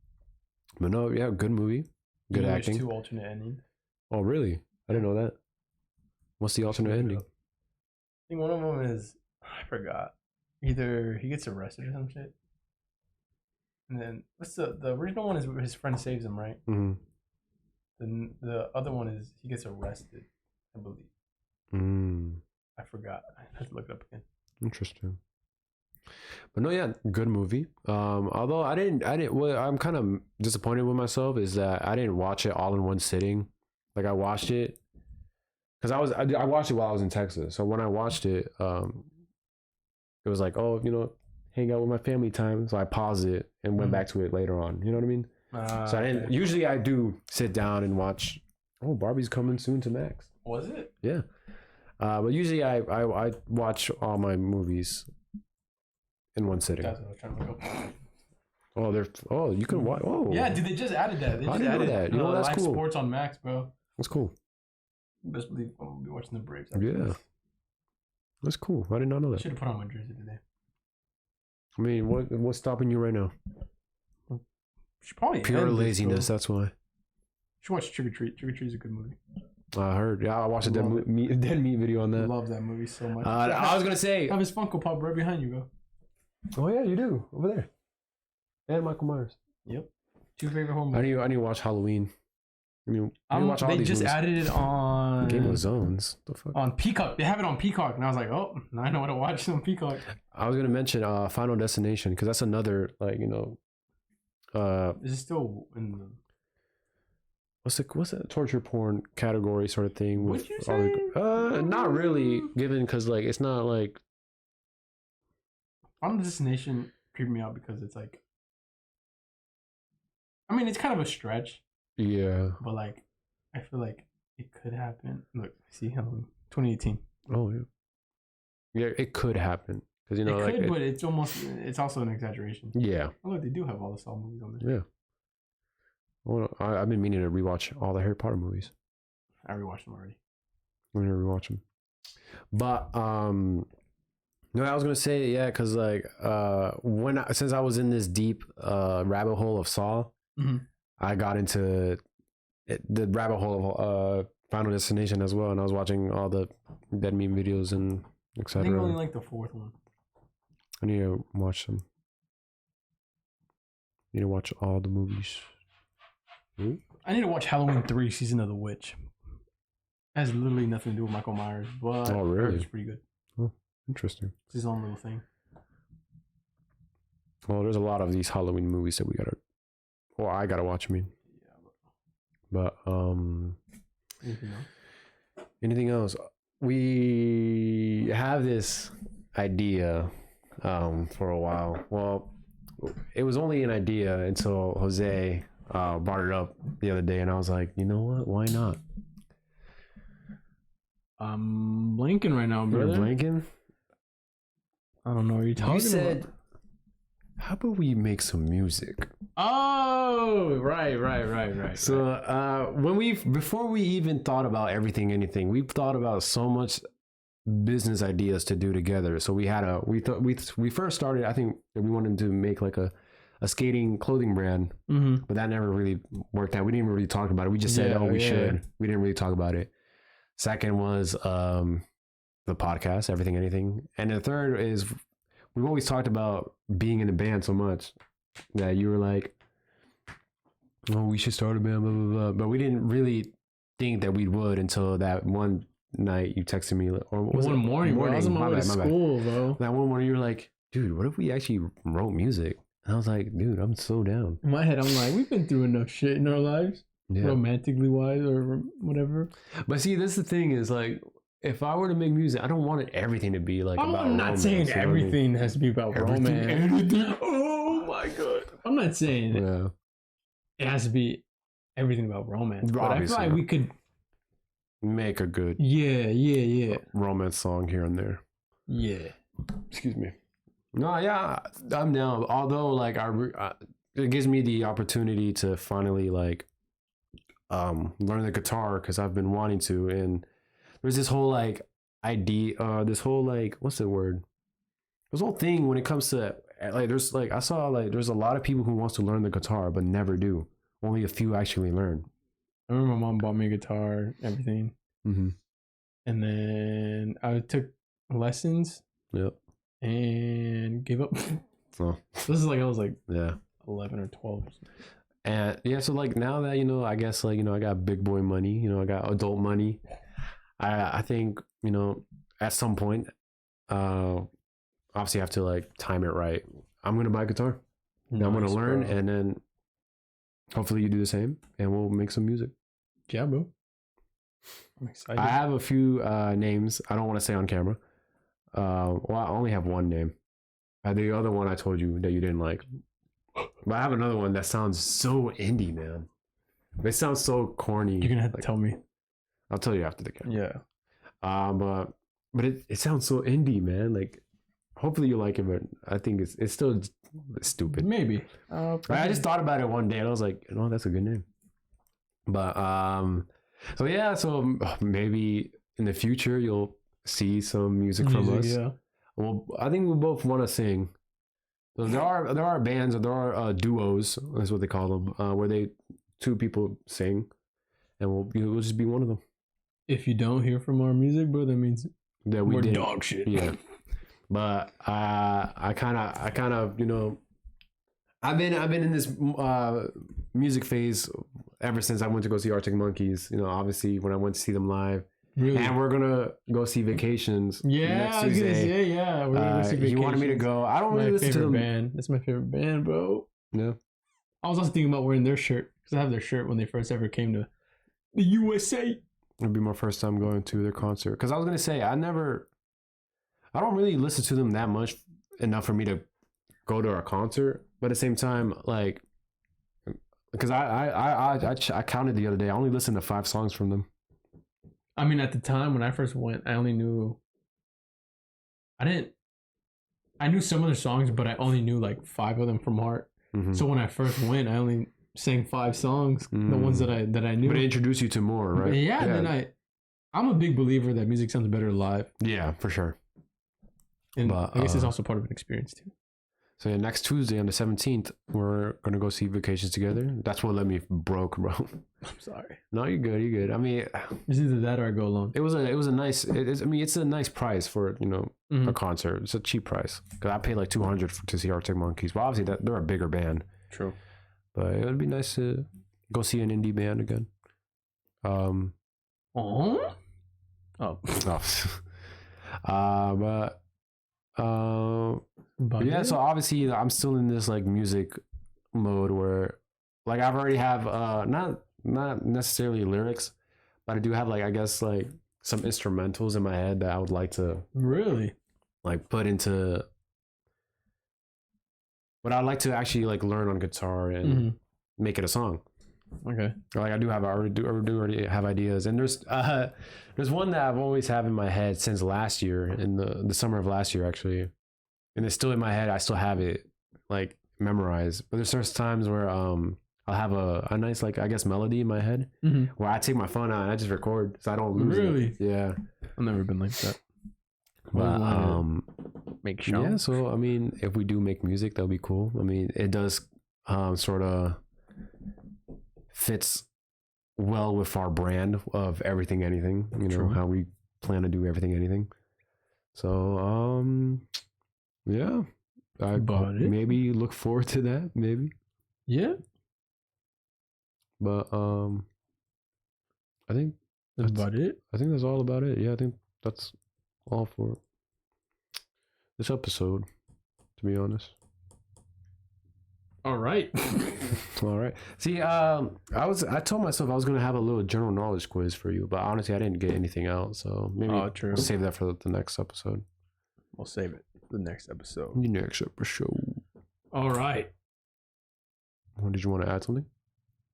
But no, yeah, good movie, good acting. There's 2 alternate endings. Oh, really? I didn't know that. What's the alternate ending? I think one of them is I forgot. Either he gets arrested or some shit, and then what's the original one is his friend saves him, right? Mm-hmm. Then the other one is he gets arrested, I believe. I forgot. I have to look it up again. Interesting. But no, yeah, good movie. Although I didn't. Well, I'm kind of disappointed with myself is that I didn't watch it all in one sitting. Like I watched it because I watched it while I was in Texas. So when I watched it, it was like, oh, you know, hang out with my family time. So I paused it and went back to it later on. You know what I mean? So I didn't. Okay. Usually I do sit down and watch. Oh, Barbie's coming soon to Max. Was it? Yeah. But usually I watch all my movies in one sitting. That's what I was trying to look up. You can watch. Oh, yeah, dude, they just added that. They just added that. You know, that's live cool. Sports on Max, bro. That's cool. Best believe I'll be watching the Braves. Yeah, that's cool. I did not know that. Should have put on my jersey today. I mean, what's stopping you right now? Probably pure laziness. That's why. You should watch Trick or Treat. Trick or Treat is a good movie. I heard. Yeah, I watched a dead meat video on that. I love that movie so much. I was gonna say, I have his Funko Pop right behind you, bro. Oh yeah, you do over there. And Michael Myers. Yep. 2 favorite horror movies. I need to watch Halloween. Watch all they these just movies. added it on Game of Zones. The fuck? On Peacock. They have it on Peacock, and I was like, oh, now I know what to watch on Peacock. I was gonna mention Final Destination because that's another Is it still in the? What's that torture porn category sort of thing? Would you say? Not really, given because like it's not like. Final Destination creeped me out because it's like. I mean, it's kind of a stretch. Yeah. But like, I feel like it could happen. Look, see, 2018. Oh yeah. Yeah, it could happen because it could, but it's also an exaggeration. Yeah. Oh, look, they do have all the Saw movies on there. Yeah. Well, I've been meaning to rewatch all the Harry Potter movies. I rewatched them already. I'm gonna rewatch them. But no, I was gonna say yeah, because like since I was in this deep rabbit hole of Saw, I got into the rabbit hole of Final Destination as well, and I was watching all the dead meat videos and etc. I think I only like the 4th one. I need to watch them. I need to watch all the movies. I need to watch Halloween 3: Season of the Witch. It has literally nothing to do with Michael Myers, but really? It's pretty good. Oh, interesting. It's his own little thing. Well, there's a lot of these Halloween movies that I gotta watch. I mean, yeah, but anything else? We have this idea for a while. Well, it was only an idea until Jose brought it up the other day, and I was like, you know what? Why not? I'm blanking right now, brother. You're blanking? I don't know what you're talking about. You said, how about we make some music? Oh, right. So before we even thought about anything, we thought about so much business ideas to do together. So we first started, I think we wanted to make like a skating clothing brand, but that never really worked out. We didn't really talk about it. We just said, we should. We didn't really talk about it. Second was the podcast, Everything Anything. And the third is we've always talked about being in a band so much that you were like, oh, we should start a band, blah, blah, blah. But we didn't really think that we would until that one night you texted me. Or what was one morning, bro. I was on my way to school, bro. That one morning you were like, dude, what if we actually wrote music? And I was like, dude, I'm so down. In my head, I'm like, we've been through enough shit in our lives, romantically wise or whatever. But see, this is the thing is like, if I were to make music, I don't want everything to be like about I'm not romance, saying everything has to be about romance. Everything. Oh my god. I'm not saying it has to be everything about romance. But Obviously I feel like we could make a good romance song here and there. Yeah. Excuse me. No, yeah, I'm down. Although, like, it gives me the opportunity to finally like learn the guitar because I've been wanting to. And there's this whole like idea, this whole like what's the word? This whole thing when it comes to like there's like I saw like there's a lot of people who wants to learn the guitar but never do. Only a few actually learn. I remember my mom bought me a guitar, everything, and then I took lessons. Yep. And gave up. Oh. This is like I was like 11 or 12. And yeah, so like now that I guess like I got big boy money, I got adult money. I think at some point, obviously I have to like time it right. I'm gonna buy a guitar. Nice, I'm gonna learn, and then hopefully you do the same, and we'll make some music. Yeah, bro. I'm excited. I have a few names I don't want to say on camera. Well, I only have one name. The other one I told you that you didn't like. But I have another one that sounds so indie, man. It sounds so corny. You're gonna have to tell me. I'll tell you after the camera. Yeah. But it sounds so indie, man. Like, hopefully you like it, but I think it's still stupid. Maybe. I just thought about it one day and I was like, that's a good name. But so maybe in the future you'll see some music from us. Yeah. Well, I think we both want to sing. So there are bands, or there are duos, that's what they call them, where two people sing, and we'll just be one of them. If you don't hear from our music, bro, that means that we're dog shit. Yeah. But I kind of I've been in this music phase ever since I went to go see Arctic Monkeys. Obviously when I went to see them live. Really? And we're gonna go see Vacations. Next Tuesday. We're gonna go see Vacations. He wanted me to go. I don't really listen to them. Band. That's my favorite band, bro. Yeah. I was also thinking about wearing their shirt because I have their shirt when they first ever came to the USA. It'd be my first time going to their concert. Because I was gonna say I don't really listen to them that much enough for me to go to a concert. But at the same time, like, because I counted the other day, I only listened to 5 songs from them. I mean, at the time when I first went, I knew some of their songs, but I only knew like 5 of them from heart. Mm-hmm. So when I first went, I only sang 5 songs, the ones that I knew. But it introduced you to more, right? Yeah. Then I'm a big believer that music sounds better live. Yeah, for sure. And I guess it's also part of an experience too. So yeah, next Tuesday on the 17th, we're gonna go see Vacations together. That's what let me broke, bro. I'm sorry. No, you're good. You're good. I mean, it's either that or I go alone. It was a nice. It's a nice price for a concert. It's a cheap price because I paid like $200 to see Arctic Monkeys. Well, obviously they're a bigger band. True. But it would be nice to go see an indie band again. But yeah, so obviously I'm still in this like music mode where like I've already have not necessarily lyrics, but I do have like I guess like some instrumentals in my head that I would like to really like put into but I'd like to actually like learn on guitar and make it a song. Okay. Like I already have ideas, and there's one that I've always had in my head since last year, in the summer of last year actually, and it's still in my head. I still have it like memorized, but there's certain times where I'll have a nice like I guess melody in my head where I take my phone out and I just record so I don't lose it. Yeah, I've never been like that. But make sure. Yeah, so I mean, if we do make music, that'll be cool. I mean, it does sort of fits well with our brand of everything anything, how we plan to do everything anything. So yeah, I maybe look forward to that, maybe. Yeah, but I think that's about it. I think that's all about it. Yeah, I think that's all for this episode, to be honest. All right. All right. See, I told myself I was gonna have a little general knowledge quiz for you, but honestly, I didn't get anything out. So maybe we'll save that for the next episode. We'll save it for the next episode. The next episode. All right. What, did you want to add something?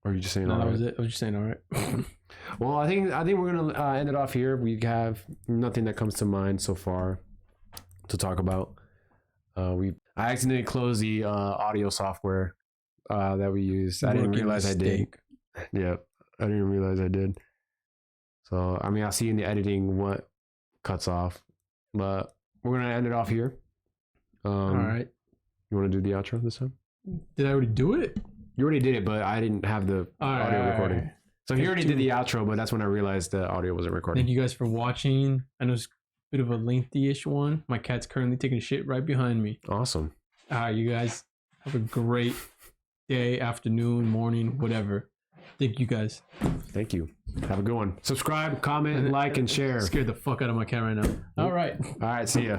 Or are you just saying? No, all that right? was it. I was just saying all right. Well, I think we're gonna end it off here. We have nothing that comes to mind so far to talk about. I accidentally closed the audio software that we used. I didn't realize I did. Yeah, I didn't realize I did. So I mean, I'll see in the editing what cuts off, but we're gonna end it off here. All right. You want to do the outro this time? Did I already do it? You already did it, but I didn't have the audio recording. Right. So he already did the outro, but that's when I realized the audio wasn't recording. Thank you guys for watching. I know it's a bit of a lengthy-ish one. My cat's currently taking a shit right behind me. Awesome. All right, you guys have a great day, afternoon, morning, whatever. Thank you guys. Thank you. Have a good one. Subscribe, comment, like, and share. Scared the fuck out of my cat right now. All right. All right. See ya.